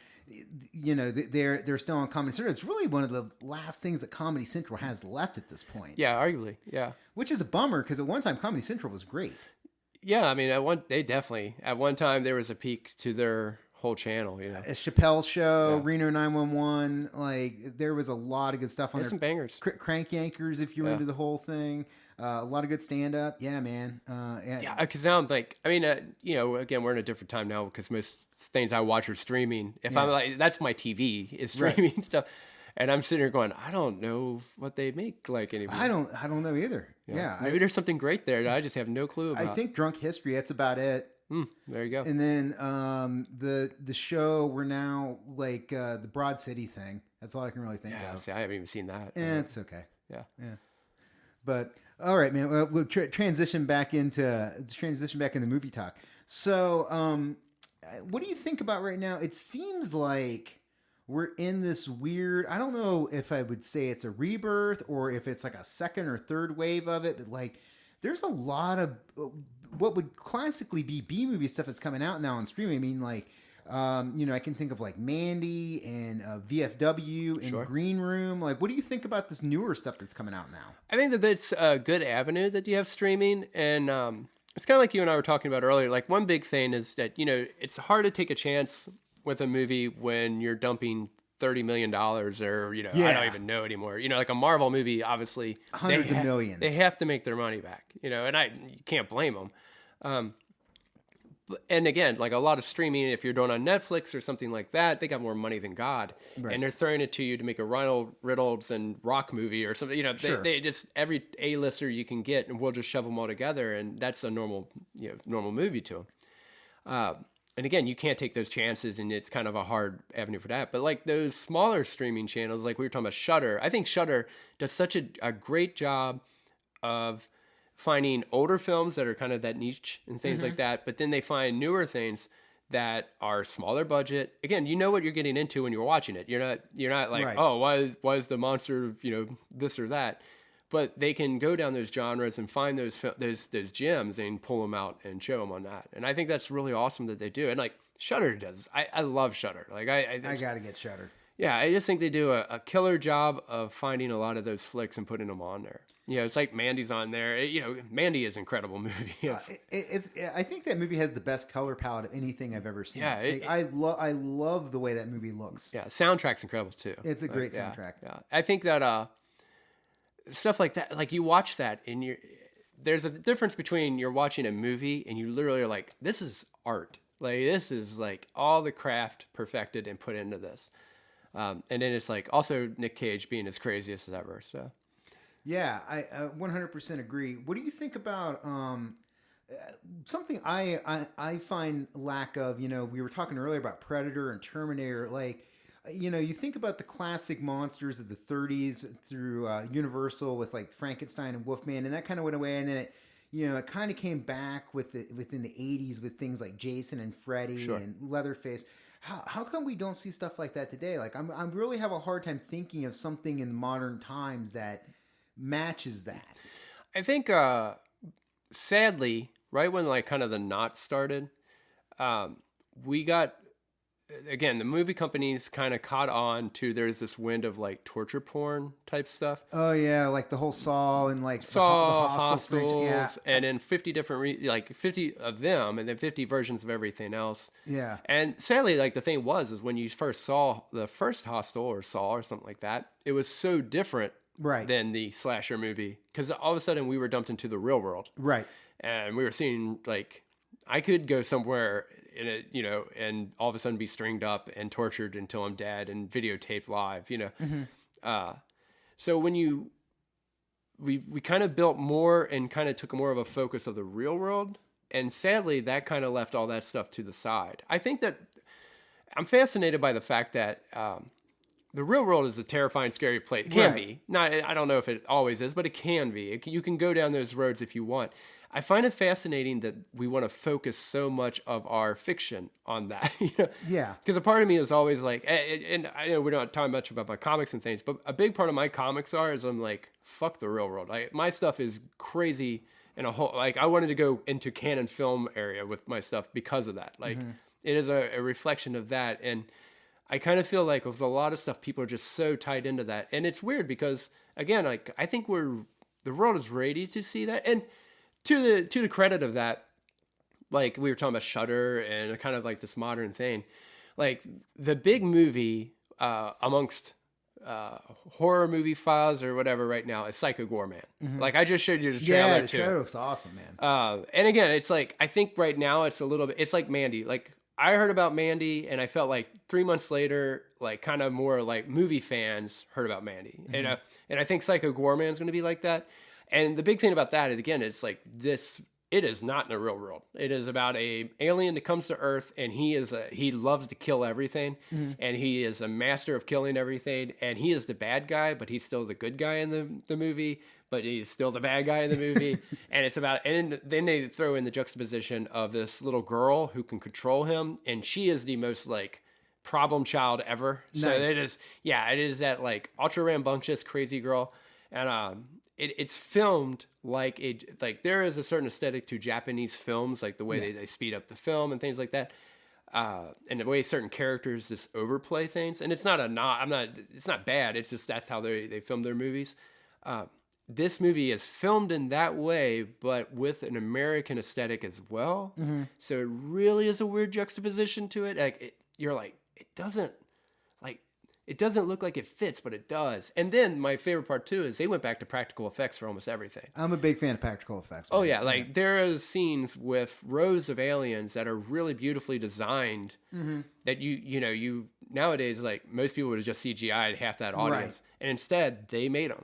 they're still on Comedy Central. It's really one of the last things that Comedy Central has left at this point. Yeah, arguably. Yeah. Which is a bummer because at one time Comedy Central was great. Yeah, I mean, at one time there was a peak to their whole channel. A Chappelle Show, Reno 911. Like there was a lot of good stuff on there. Some bangers. Crank Yankers, if you're into the whole thing. A lot of good stand up. Yeah, man. Yeah, because now I'm like, I mean, again, we're in a different time now because most things I watch are streaming. If I'm like, that's my TV is streaming stuff, and I'm sitting here going, I don't know what they make like anymore. I don't know either. Yeah, maybe there's something great there that I just have no clue about. I think Drunk History. That's about it. There you go. And then the show we're now like the Broad City thing. That's all I can really think of. See, I haven't even seen that. It's okay. Yeah. But all right, man. We'll transition back into movie talk. So, what do you think about right now? It seems like we're in this weird, I don't know if I would say it's a rebirth or if it's like a second or third wave of it, but like there's a lot of what would classically be B-movie stuff that's coming out now on streaming. I mean, like, I can think of like Mandy and VFW and Green Room. Like, what do you think about this newer stuff that's coming out now? I think that it's a good avenue that you have streaming, and it's kind of like you and I were talking about earlier. Like, one big thing is that, it's hard to take a chance with a movie when you're dumping $30 million or, I don't even know anymore. Like a Marvel movie, obviously. Hundreds of millions. They have to make their money back, and you can't blame them. And again, like a lot of streaming, if you're doing on Netflix or something like that, they got more money than God. Right. And they're throwing it to you to make a Ryan Reynolds and Rock movie or something. They just, every A-lister you can get, and we'll just shove them all together. And that's a normal movie to them. And again, you can't take those chances, and it's kind of a hard avenue for that. But like those smaller streaming channels, like we were talking about Shudder, I think Shudder does such a great job of finding older films that are kind of that niche and things like that, but then they find newer things that are smaller budget. Again, you know what you're getting into when you're watching it. You're not like, oh, why is the monster, this or that? But they can go down those genres and find those gems and pull them out and show them on that. And I think that's really awesome that they do. And like Shudder does, I love Shudder. Like I gotta get Shudder. Yeah, I just think they do a killer job of finding a lot of those flicks and putting them on there. It's like Mandy's on there. Mandy is an incredible movie. I think that movie has the best color palette of anything I've ever seen. Yeah, I love the way that movie looks. Yeah, soundtrack's incredible too. It's a great soundtrack. Yeah, I think that stuff like that, like you watch that and there's a difference between you're watching a movie and you literally are like, this is art. Like this is like all the craft perfected and put into this. And then it's like also Nick Cage being as crazy as ever. So Yeah, I 100% agree. What do you think about something I find lack of? We were talking earlier about Predator and Terminator. Like, you think about the classic monsters of the 30s through Universal with like Frankenstein and Wolfman, and that kind of went away, and then it kind of came back within the 80s with things like Jason and Freddy and Leatherface. How come we don't see stuff like that today? Like, I really have a hard time thinking of something in modern times that matches that. I think, sadly, right when like kind of the knot started, we got, again, the movie companies kind of caught on to, there's this wind of like torture porn type stuff. Oh yeah, like the whole Saw and like Saw, the Hostels, and then 50 different, like 50 of them, and then 50 versions of everything else. Yeah. And sadly, like the thing is when you first saw the first Hostel or Saw or something like that, it was so different than the slasher movie, because all of a sudden we were dumped into the real world. Right. And we were seeing, like, I could go somewhere in it, and all of a sudden be stringed up and tortured until I'm dead and videotaped live, Mm-hmm. So when we kind of built more and kind of took more of a focus of the real world, and sadly that kind of left all that stuff to the side. I think that I'm fascinated by the fact that the real world is a terrifying, scary place. It can be. Not, I don't know if it always is, but it can be. You can go down those roads if you want. I find it fascinating that we want to focus so much of our fiction on that. Yeah. Because a part of me is always like, and I know we're not talking much about my comics and things, but a big part of my comics is I'm like, fuck the real world. My stuff is crazy and I wanted to go into canon film area with my stuff because of that. Like, it is a reflection of that. And I kind of feel like with a lot of stuff, people are just so tied into that. And it's weird because, again, like, I think the world is ready to see that. And to the credit of that, like we were talking about Shudder and kind of like this modern thing, like the big movie amongst horror movie files or whatever right now is Psycho Goreman. Mm-hmm. Like I just showed you the trailer too. Yeah, the too. trailer looks awesome, man. And again, it's like, I think right now it's a little bit, it's like Mandy. Like I heard about Mandy and I felt like 3 months later, like kind of more like movie fans heard about Mandy. Mm-hmm. And I think Psycho Goreman is going to be like that. And the big thing about that is, again, it's like this, it is not in the real world. It is about a alien that comes to Earth and he loves to kill everything. Mm-hmm. And he is a master of killing everything. And he is the bad guy, but he's still the good guy in the movie, but he's still the bad guy in the movie. And it's about, and then they throw in the juxtaposition of this little girl who can control him. And she is the most like problem child ever. Nice. So it is that like ultra rambunctious, crazy girl. And, it's filmed like there is a certain aesthetic to Japanese films, like the way they speed up the film and things like that. And the way certain characters just overplay things. And it's not it's not bad. It's just, that's how they film their movies. This movie is filmed in that way, but with an American aesthetic as well. Mm-hmm. So it really is a weird juxtaposition to it. Like you're like, it doesn't look like it fits, but it does. And then my favorite part too is they went back to practical effects for almost everything. I'm a big fan of practical effects. Oh yeah, like there are scenes with rows of aliens that are really beautifully designed. Mm-hmm. That you nowadays, like most people would have just CGI'd half that audience, and instead they made them.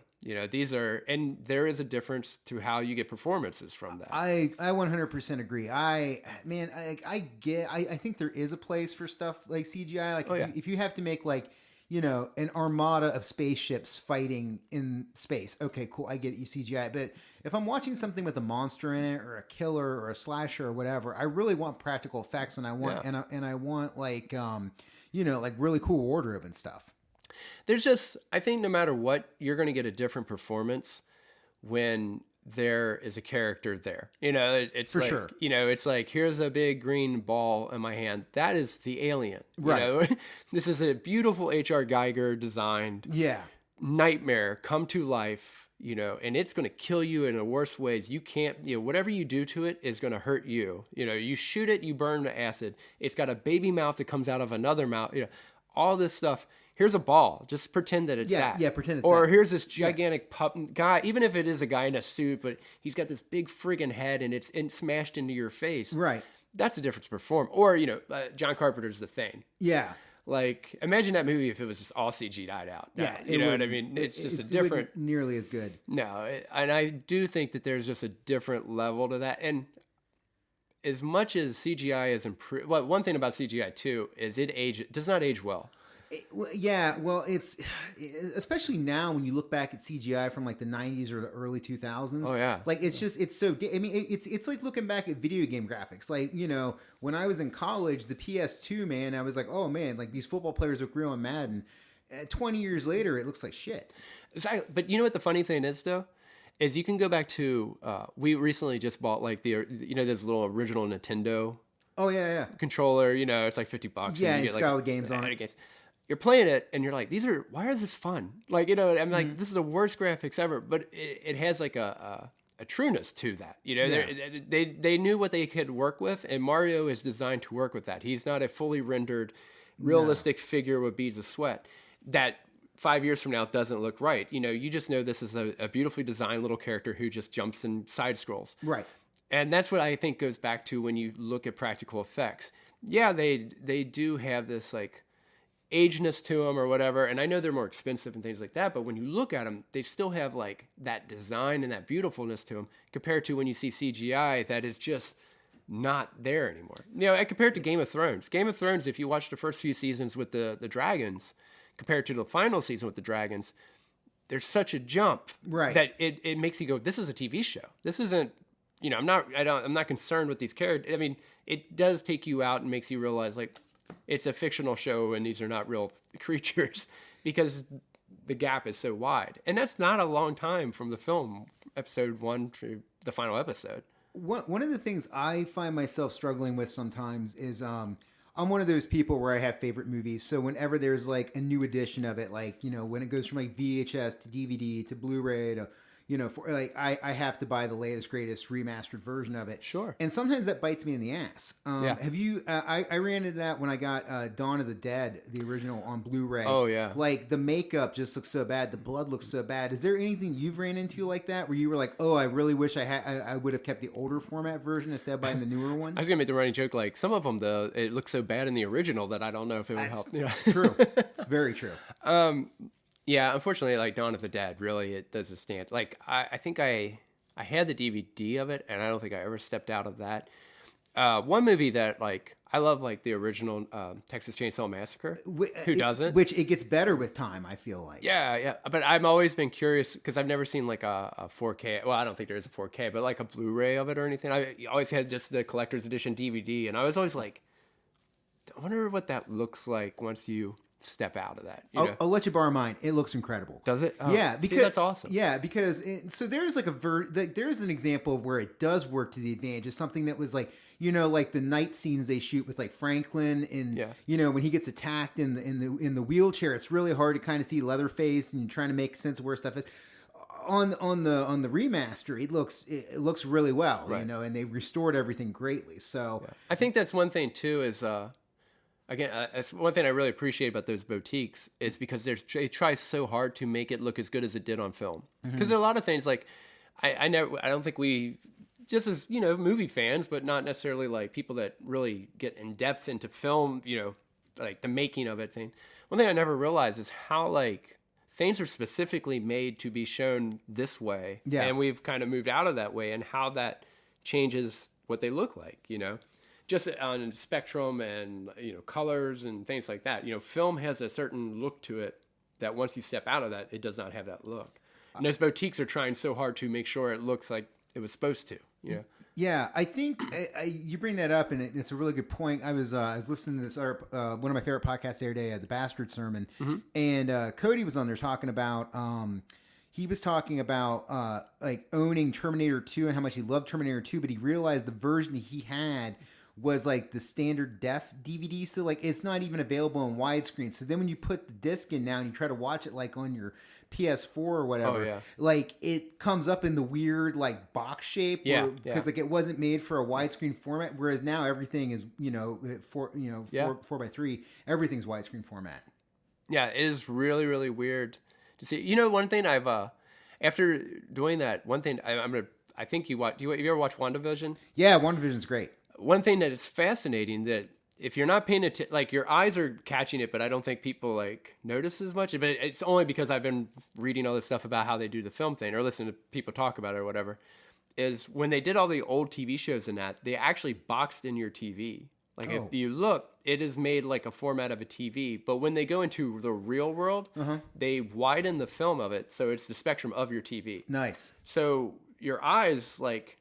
And there is a difference to how you get performances from that. I 100% agree. I think there is a place for stuff like CGI. Like if you have to make like, an armada of spaceships fighting in space. Okay, cool. I get it, you CGI. But if I'm watching something with a monster in it or a killer or a slasher or whatever, I really want practical effects, and I want and I want like like really cool wardrobe and stuff. There's just, I think no matter what, you're going to get a different performance when there is a character there. It's for like, sure. It's like, here's a big green ball in my hand. That is the alien. Right. This is a beautiful H.R. Geiger designed nightmare come to life, and it's going to kill you in the worst ways. You can't, whatever you do to it is going to hurt you. You shoot it, you burn the acid. It's got a baby mouth that comes out of another mouth. All this stuff. Here's a ball. Just pretend that it's that. Yeah, pretend it's that. Or that. Here's this gigantic guy, even if it is a guy in a suit, but he's got this big friggin' head and it's smashed into your face. Right. That's the difference to perform. Or, John Carpenter's The Thing. Yeah. Like, imagine that movie if it was just all CGI'd out. Yeah, you know what I mean? It's just a different. It nearly as good. No, and I do think that there's just a different level to that. And as much as CGI is improved, well, one thing about CGI too is it does not age well. It's especially now when you look back at CGI from like the 90s or the early 2000s. Oh yeah, like it's so. I mean, it's like looking back at video game graphics. Like, you know, when I was in college, the PS2, man, I was like, oh man, like these football players look real on Madden. 20 years later, it looks like shit. But you know what the funny thing is though, is you can go back to we recently just bought like this little original Nintendo. Oh yeah. Controller. You know, it's like $50. Yeah, and you it's get, got like, all the games on it. You're playing it and you're like, why is this fun? Like, you know, I'm like, this is the worst graphics ever, but it has like a trueness to that. You know, they knew what they could work with, and Mario is designed to work with that. He's not a fully rendered, realistic figure with beads of sweat that 5 years from now doesn't look right. You know, you just know this is a beautifully designed little character who just jumps and side scrolls. Right. And that's what I think goes back to when you look at practical effects. Yeah, they do have this like ageness to them or whatever, and I know they're more expensive and things like that, but when you look at them, they still have like that design and that beautifulness to them compared to when you see CGI that is just not there anymore. You know, I compare it to Game of Thrones. Game of Thrones, if you watch the first few seasons with the dragons compared to the final season with the dragons, there's such a jump that it makes you go, this is a TV show. This isn't, you know, I'm not concerned with these characters. I mean, it does take you out and makes you realize like it's a fictional show and these are not real creatures because the gap is so wide. And that's not a long time from the film, episode 1 to the final episode. One of the things I find myself struggling with sometimes is I'm one of those people where I have favorite movies. So whenever there's like a new edition of it, like, you know, when it goes from like VHS to DVD to Blu Ray to, you know, for like I have to buy the latest, greatest remastered version of it. Sure. And sometimes that bites me in the ass. Have you? I ran into that when I got Dawn of the Dead, the original on Blu Ray. Oh yeah. Like the makeup just looks so bad. The blood looks so bad. Is there anything you've ran into like that where you were like, oh, I really wish I would have kept the older format version instead of buying the newer one? I was gonna make the running joke like some of them though it looks so bad in the original that I don't know if it would help. You know? True. It's very true. Yeah, unfortunately, like Dawn of the Dead, really, it doesn't stand. Like, I think I had the DVD of it, and I don't think I ever stepped out of that. One movie that, like, I love, like, the original Texas Chainsaw Massacre. Who doesn't? Which it gets better with time, I feel like. Yeah. But I've always been curious, because I've never seen, like, a 4K. Well, I don't think there is a 4K, but, like, a Blu Ray of it or anything. I always had just the collector's edition DVD, and I was always like, I wonder what that looks like once you step out of that. I'll let you borrow mine. It looks incredible. Does it? Oh, yeah, because that's awesome. Yeah, because so there's like there's an example of where it does work to the advantage of something that was like, you know, like the night scenes they shoot with like Franklin and you know, when he gets attacked in the wheelchair, it's really hard to kind of see Leatherface and you're trying to make sense of where stuff is. On the remaster, it looks really well, you know, and they restored everything greatly. So I think that's one thing too is again, that's one thing I really appreciate about those boutiques is because they try so hard to make it look as good as it did on film. Because there are a lot of things like I don't think we just as, you know, movie fans, but not necessarily like people that really get in depth into film, you know, like the making of it thing. One thing I never realized is how like things are specifically made to be shown this way. Yeah. And we've kind of moved out of that way and how that changes what they look like, you know. Just on spectrum and, you know, colors and things like that. You know, film has a certain look to it that once you step out of that, it does not have that look. And those boutiques are trying so hard to make sure it looks like it was supposed to, you know? Yeah, I think you bring that up, and it's a really good point. I was listening to this one of my favorite podcasts the other day, the Bastard Sermon, and Cody was on there talking about he was talking about like owning Terminator 2 and how much he loved Terminator 2, but he realized the version he had was like the standard def DVD, so like it's not even available in widescreen. So then when you put the disc in now and you try to watch it like on your PS4 or whatever, like it comes up in the weird like box shape, because like it wasn't made for a widescreen format. Whereas now everything is 4:3, everything's widescreen format. Yeah, it is really really weird to see. You know, one thing I've after doing that, one thing I think you ever watch WandaVision? Yeah, WandaVision's great. One thing that is fascinating that if you're not paying attention, like your eyes are catching it, but I don't think people like notice as much. But it's only because I've been reading all this stuff about how they do the film thing or listen to people talk about it or whatever. Is when they did all the old TV shows and that, they actually boxed in your TV. Like if you look, it is made like a format of a TV. But when they go into the real world, they widen the film of it. So it's the spectrum of your TV. Nice. So your eyes, like,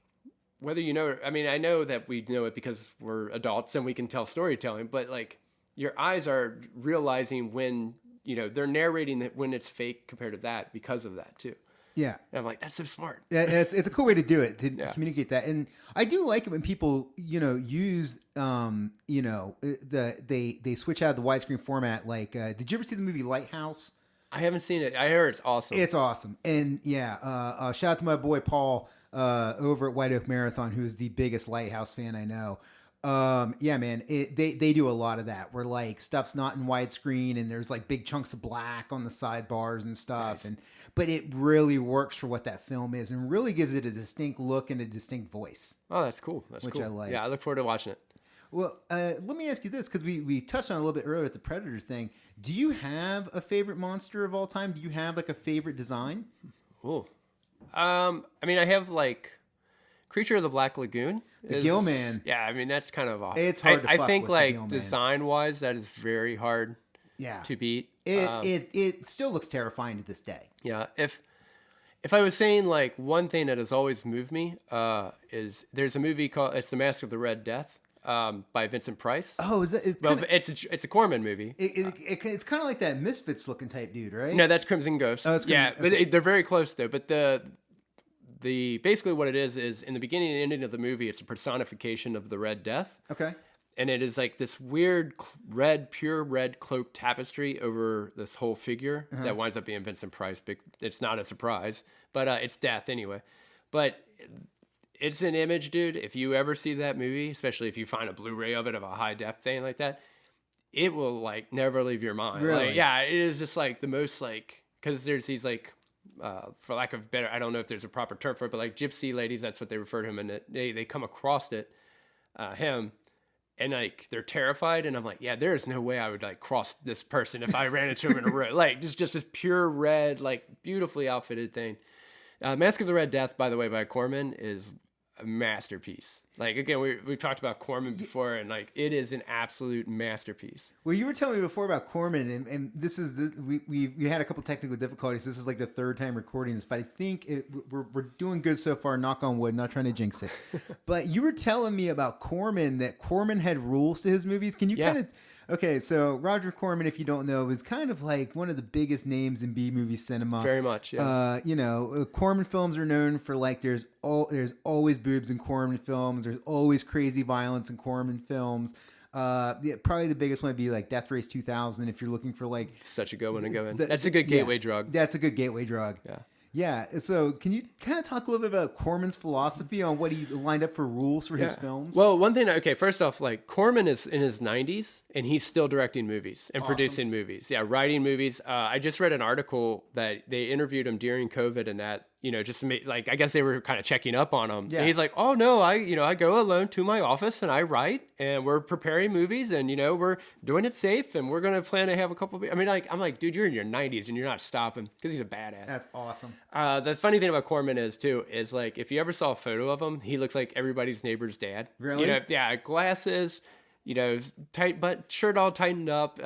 whether you know, I mean, I know that we know it because we're adults and we can tell storytelling, but like your eyes are realizing when, you know, they're narrating that when it's fake compared to that because of that too. Yeah. And I'm like, that's so smart. Yeah, it's a cool way to do it, to communicate that. And I do like it when people, you know, use, you know, they switch out of the widescreen format. Like, did you ever see the movie Lighthouse? I haven't seen it. I heard it's awesome. It's awesome. And shout out to my boy Paul over at White Oak Marathon, who's the biggest Lighthouse fan I know. Yeah, man, they do a lot of that where like stuff's not in widescreen and there's like big chunks of black on the sidebars and stuff. Nice. But it really works for what that film is and really gives it a distinct look and a distinct voice. Oh, that's cool. That's which cool. I like. Yeah, I look forward to watching it. Well, let me ask you this, because we touched on it a little bit earlier with the Predator thing. Do you have a favorite monster of all time? Do you have like a favorite design? Oh, I mean, I have like Creature of the Black Lagoon. The Gill Man. Yeah, I mean, that's kind of awesome. It's hard to fuck I think with like design-wise, that is very hard to beat. It still looks terrifying to this day. Yeah, if I was saying like one thing that has always moved me is there's a movie called The Mask of the Red Death by Vincent Price. Oh, is that? It's a Corman movie. It's kind of like that Misfits looking type dude, right? No, that's Crimson Ghost. Oh, it's Crimson, yeah, okay. but they're very close though. But the basically what it is in the beginning and ending of the movie, it's a personification of the Red Death. Okay. And it is like this weird pure red cloak tapestry over this whole figure that winds up being Vincent Price. But it's not a surprise, but it's death anyway. But it's an image, dude. If you ever see that movie, especially if you find a Blu Ray of it, of a high def thing like that, it will like never leave your mind. Really? Like, yeah, it is just like the most like, because there's these like, for lack of better, I don't know if there's a proper term for it, but like gypsy ladies, that's what they refer to him, and they come across him, and like they're terrified, and I'm like, yeah, there is no way I would like cross this person if I ran into him in a road. Like just this pure red, like beautifully outfitted thing. Mask of the Red Death, by the way, by Corman, is a masterpiece. Like again, we've talked about Corman before, and like it is an absolute masterpiece. Well, you were telling me before about Corman, and this is we had a couple technical difficulties. This is like the third time recording this, but I think we're doing good so far. Knock on wood. Not trying to jinx it. But you were telling me about Corman, that Corman had rules to his movies. Can you kind of? Okay, so Roger Corman, if you don't know, is kind of like one of the biggest names in B-movie cinema. Very much, yeah. You know, Corman films are known for like there's always boobs in Corman films. There's always crazy violence in Corman films. Probably the biggest one would be like Death Race 2000 if you're looking for like... Such a good one to go in. That's a good gateway drug. That's a good gateway drug. Yeah. Yeah, so can you kind of talk a little bit about Corman's philosophy on what he lined up for rules for his films? Well, one thing, okay, first off, like Corman is in his 90s and he's still directing movies and producing movies. Yeah, writing movies. I just read an article that they interviewed him during COVID and that, you know, just like, I guess they were kind of checking up on him. Yeah. And he's like, oh no, I go alone to my office and I write and we're preparing movies and, you know, we're doing it safe and we're going to plan to have a couple of, I mean, like, I'm like, dude, you're in your 90s and you're not stopping because he's a badass. That's awesome. The funny thing about Corman is like, if you ever saw a photo of him, he looks like everybody's neighbor's dad. Really? You know, yeah, glasses, you know, tight but shirt all tightened up,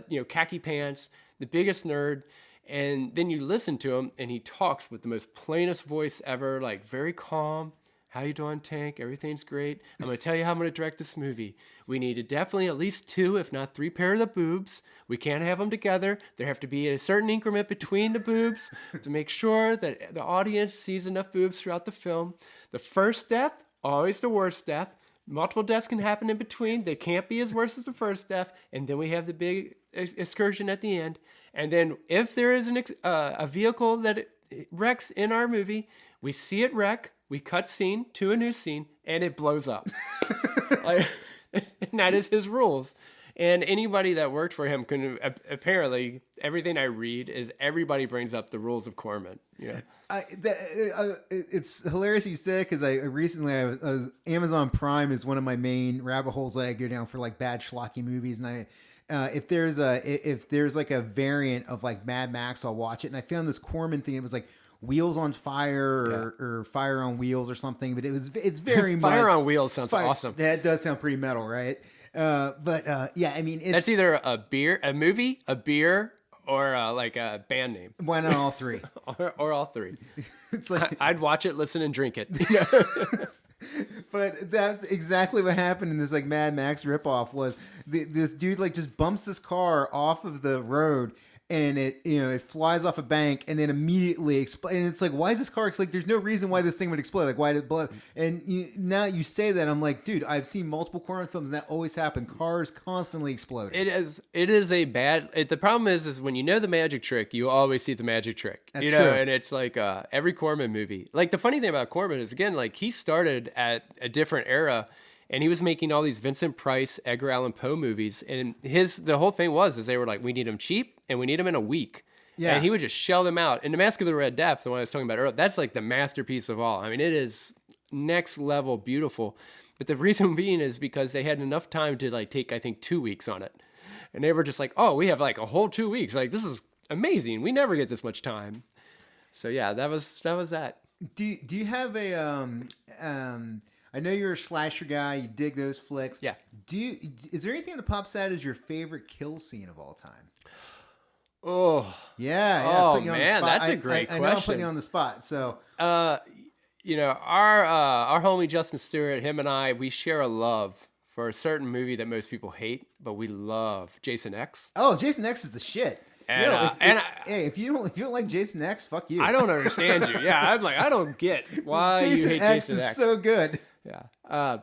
you know, khaki pants, the biggest nerd. And then you listen to him and he talks with the most plainest voice ever, like very calm. How you doing, Tank? Everything's great. I'm going to tell you how I'm going to direct this movie. We need to definitely at least 2, if not 3 pair of the boobs. We can't have them together. There have to be a certain increment between the boobs to make sure that the audience sees enough boobs throughout the film. The first death, always the worst death. Multiple deaths can happen in between. They can't be as worse as the first death. And then we have the big excursion at the end. And then if there is a vehicle that wrecks in our movie, we see it wreck, we cut scene to a new scene, and it blows up. And that is his rules. And anybody that worked for him can apparently everything I read is everybody brings up the rules of Corman. Yeah, it's hilarious you said because I was Amazon Prime is one of my main rabbit holes that I go down for like bad schlocky movies, and if there's like a variant of like Mad Max, I'll watch it. And I found this Corman thing. It was like Wheels on Fire or Fire on Wheels or something, but it's very much Fire on Wheels sounds awesome. That does sound pretty metal, right? Yeah, I mean, that's either a movie, a beer, or like a band name. Why not all three? or all three. It's like I'd watch it, listen, and drink it. But that's exactly what happened in this like Mad Max ripoff. Was this dude like just bumps this car off of the road. And it flies off a bank and then immediately explodes. And it's like, why is this car? It's like, there's no reason why this thing would explode. Like, why did it blow? And now you say that, I'm like, dude, I've seen multiple Corman films and that always happened. Cars constantly explode. It is a bad. The problem is when you know the magic trick, you always see the magic trick. That's true. And it's like every Corman movie. Like the funny thing about Corman is again, like he started at a different era. And he was making all these Vincent Price, Edgar Allan Poe movies, and the whole thing was they were like, we need them cheap and we need them in a week. Yeah. And he would just shell them out. And The Mask of the Red Death, the one I was talking about earlier, that's like the masterpiece of all. I mean, it is next level beautiful. But the reason being is because they had enough time to like take, I think, 2 weeks on it, and they were just like, oh, we have like a whole 2 weeks. Like this is amazing. We never get this much time. So yeah, that was that. Do you have a I know you're a slasher guy. You dig those flicks. Yeah. Is there anything that pops out as your favorite kill scene of all time? Oh. Yeah. Oh man, that's a great question. I know I'm putting you on the spot. So. Our homie Justin Stewart, him and I, we share a love for a certain movie that most people hate, but we love Jason X. Oh, Jason X is the shit. If you don't like Jason X, fuck you. I don't understand you. Yeah, I'm like, I don't get why Jason you hate X Jason X. is so good. Yeah.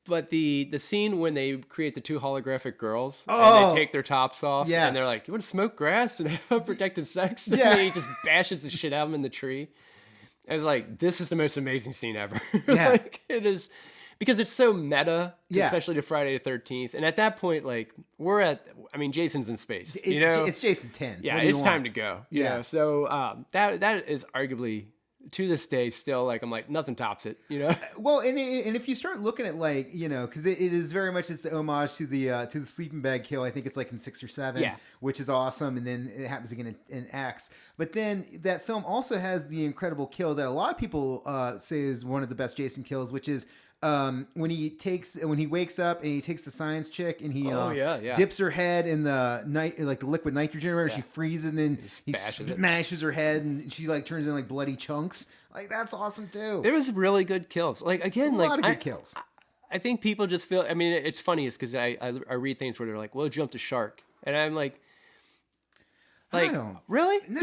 But the scene when they create the two holographic girls and they take their tops off and they're like, you want to smoke grass and have unprotected sex? And he just bashes the shit out of them in the tree. I was like, this is the most amazing scene ever. Yeah. Like, it is, because it's so meta, especially to Friday the 13th. And at that point, like, Jason's in space. It's Jason 10. Yeah, it's time to go. Yeah. So that is arguably, to this day, still, like, I'm like, nothing tops it, Well, and if you start looking at, like, because it is very much, it's the homage to the sleeping bag kill. I think it's like in 6 or 7, which is awesome. And then it happens again in X. But then that film also has the incredible kill that a lot of people say is one of the best Jason kills, which is when he wakes up and he takes the science chick and he dips her head in the the liquid nitrogen, or whatever. She freezes and then he smashes her head and she like turns in like bloody chunks. Like that's awesome too. There was really good kills. Like again, a lot of good kills. I think people just feel. I mean, it's funny is because I read things where they're like, "Well, jumped a shark," and I'm like. Like, really? No.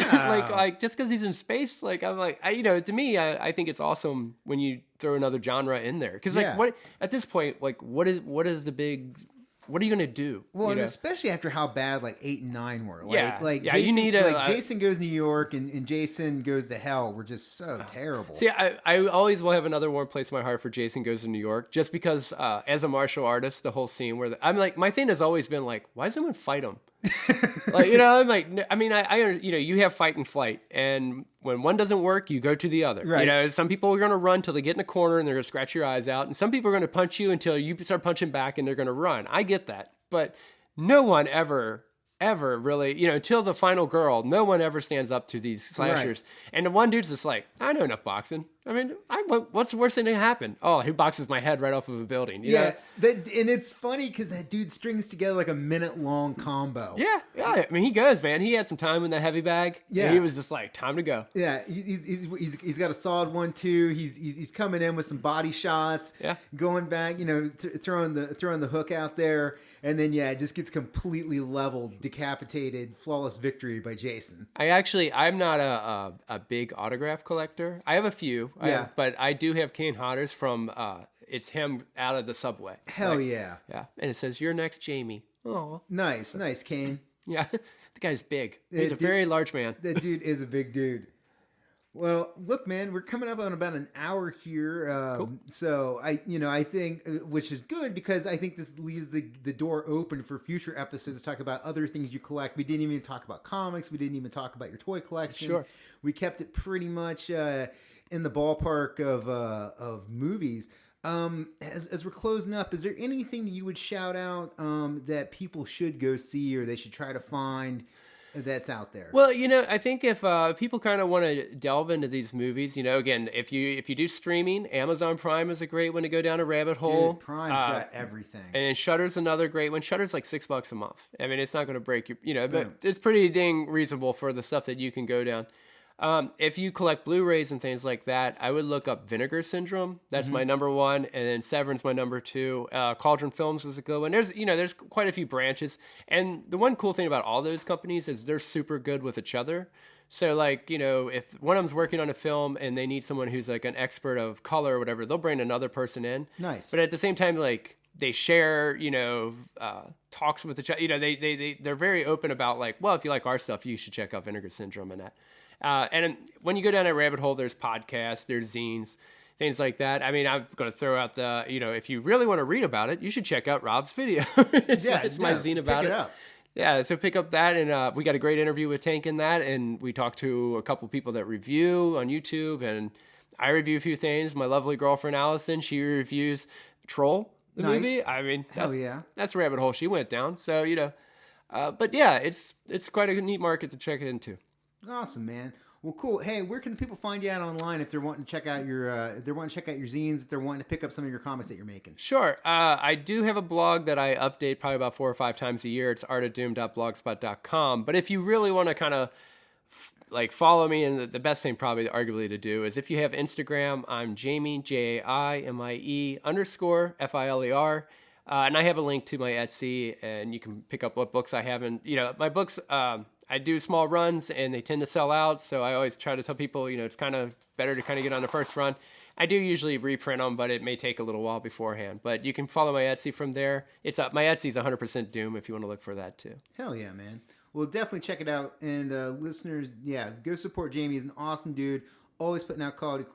like just because he's in space, like I'm like, to me, I think it's awesome when you throw another genre in there. Because what at this point, like, what are you gonna do? Well, and especially after how bad like 8 and 9 were. Jason, you need Jason Goes to New York and Jason Goes to Hell were just so terrible. See, I always will have another warm place in my heart for Jason Goes to New York, just because as a martial artist, the whole scene where I'm like, my thing has always been like, why does someone fight him? Like, I'm like, I mean, you have fight and flight, and when one doesn't work, you go to the other. Right. Some people are going to run till they get in a corner and they're going to scratch your eyes out, and some people are going to punch you until you start punching back and they're going to run. I get that, but no one ever really, until the final girl, no one ever stands up to these slashers. Right. And the one dude's just like, I know enough boxing. I mean, what's the worst thing that can happen? Oh, he boxes my head right off of a building. You know? And it's funny because that dude strings together like a minute-long combo. Yeah. I mean, he goes, man. He had some time in that heavy bag. Yeah. He was just like, time to go. Yeah, he's got a solid 1-2. He's coming in with some body shots. Yeah. Going back, throwing the hook out there. And then, it just gets completely leveled, decapitated, flawless victory by Jason. I'm not a big autograph collector. I have a few, but I do have Kane Hodder's from, it's him out of the subway. Hell yeah. Yeah, and it says, "You're next, Jaimie." Oh, nice, Kane. Yeah, the guy's big. He's a very large man. That dude is a big dude. Well, look, man, we're coming up on about an hour here. Cool. So I think, which is good because I think this leaves the door open for future episodes to talk about other things you collect. We didn't even talk about comics. We didn't even talk about your toy collection. Sure. We kept it pretty much in the ballpark of movies. As we're closing up, is there anything that you would shout out that people should go see or they should try to find that's out there? Well, I think if people kind of want to delve into these movies, again, if you do streaming, Amazon Prime is a great one to go down a rabbit hole. Dude, Prime's got everything. And Shudder's another great one. Shudder's like $6 a month. I mean, it's not going to break your, but it's pretty dang reasonable for the stuff that you can go down. If you collect Blu-rays and things like that, I would look up Vinegar Syndrome. That's my number one, and then Severn's my number two. Cauldron Films is a good one. There's quite a few branches, and the one cool thing about all those companies is they're super good with each other. So if one of them's working on a film and they need someone who's like an expert of color or whatever, they'll bring another person in. Nice. But at the same time, they share, talks with each other. They're very open about if you like our stuff, you should check out Vinegar Syndrome and that. And when you go down that rabbit hole, there's podcasts, there's zines, things like that. I mean, I'm going to throw out if you really want to read about it, you should check out Rob's video. It's my zine about it. Up. Yeah, so pick up that, and we got a great interview with Tank in that, and we talked to a couple people that review on YouTube, and I review a few things. My lovely girlfriend Allison, she reviews Troll, the movie. I mean, that's the rabbit hole she went down. So but yeah, it's quite a neat market to check it into. Awesome, man. Well, cool. Hey, where can people find you out online if they're wanting to check out your zines, if they're wanting to pick up some of your comics that you're making? Sure. I do have a blog that I update probably about 4 or 5 times a year. It's artofdoom.blogspot.com. But if you really want to kind of follow me, and the best thing probably arguably to do is if you have Instagram, I'm Jaimie, Jaimie _Filer. And I have a link to my Etsy, and you can pick up what books I have. And, my books, I do small runs, and they tend to sell out. So I always try to tell people, it's kind of better to kind of get on the first run. I do usually reprint them, but it may take a little while beforehand. But you can follow my Etsy from there. My Etsy's 100% Doom if you want to look for that too. Hell yeah, man. Well, definitely check it out. And listeners, go support Jaimie. He's an awesome dude. Always putting out quality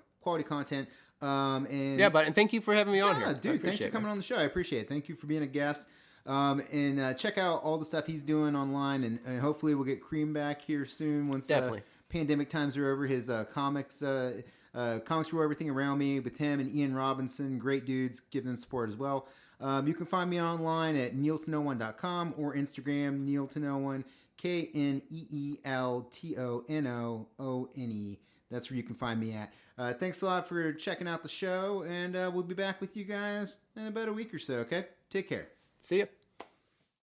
content. And thank you for having me on here. Dude, thanks for coming on the show. I appreciate it. Thank you for being a guest. And check out all the stuff he's doing online, and hopefully we'll get Cream back here soon once pandemic times are over. His comics for Everything Around Me with him and Ian Robinson, great dudes. Give them support as well. You can find me online at neiltono1.com or Instagram neiltono1, KNEELTONOONE. That's where you can find me at. Thanks a lot for checking out the show, and we'll be back with you guys in about a week or so, okay? Take care. See ya.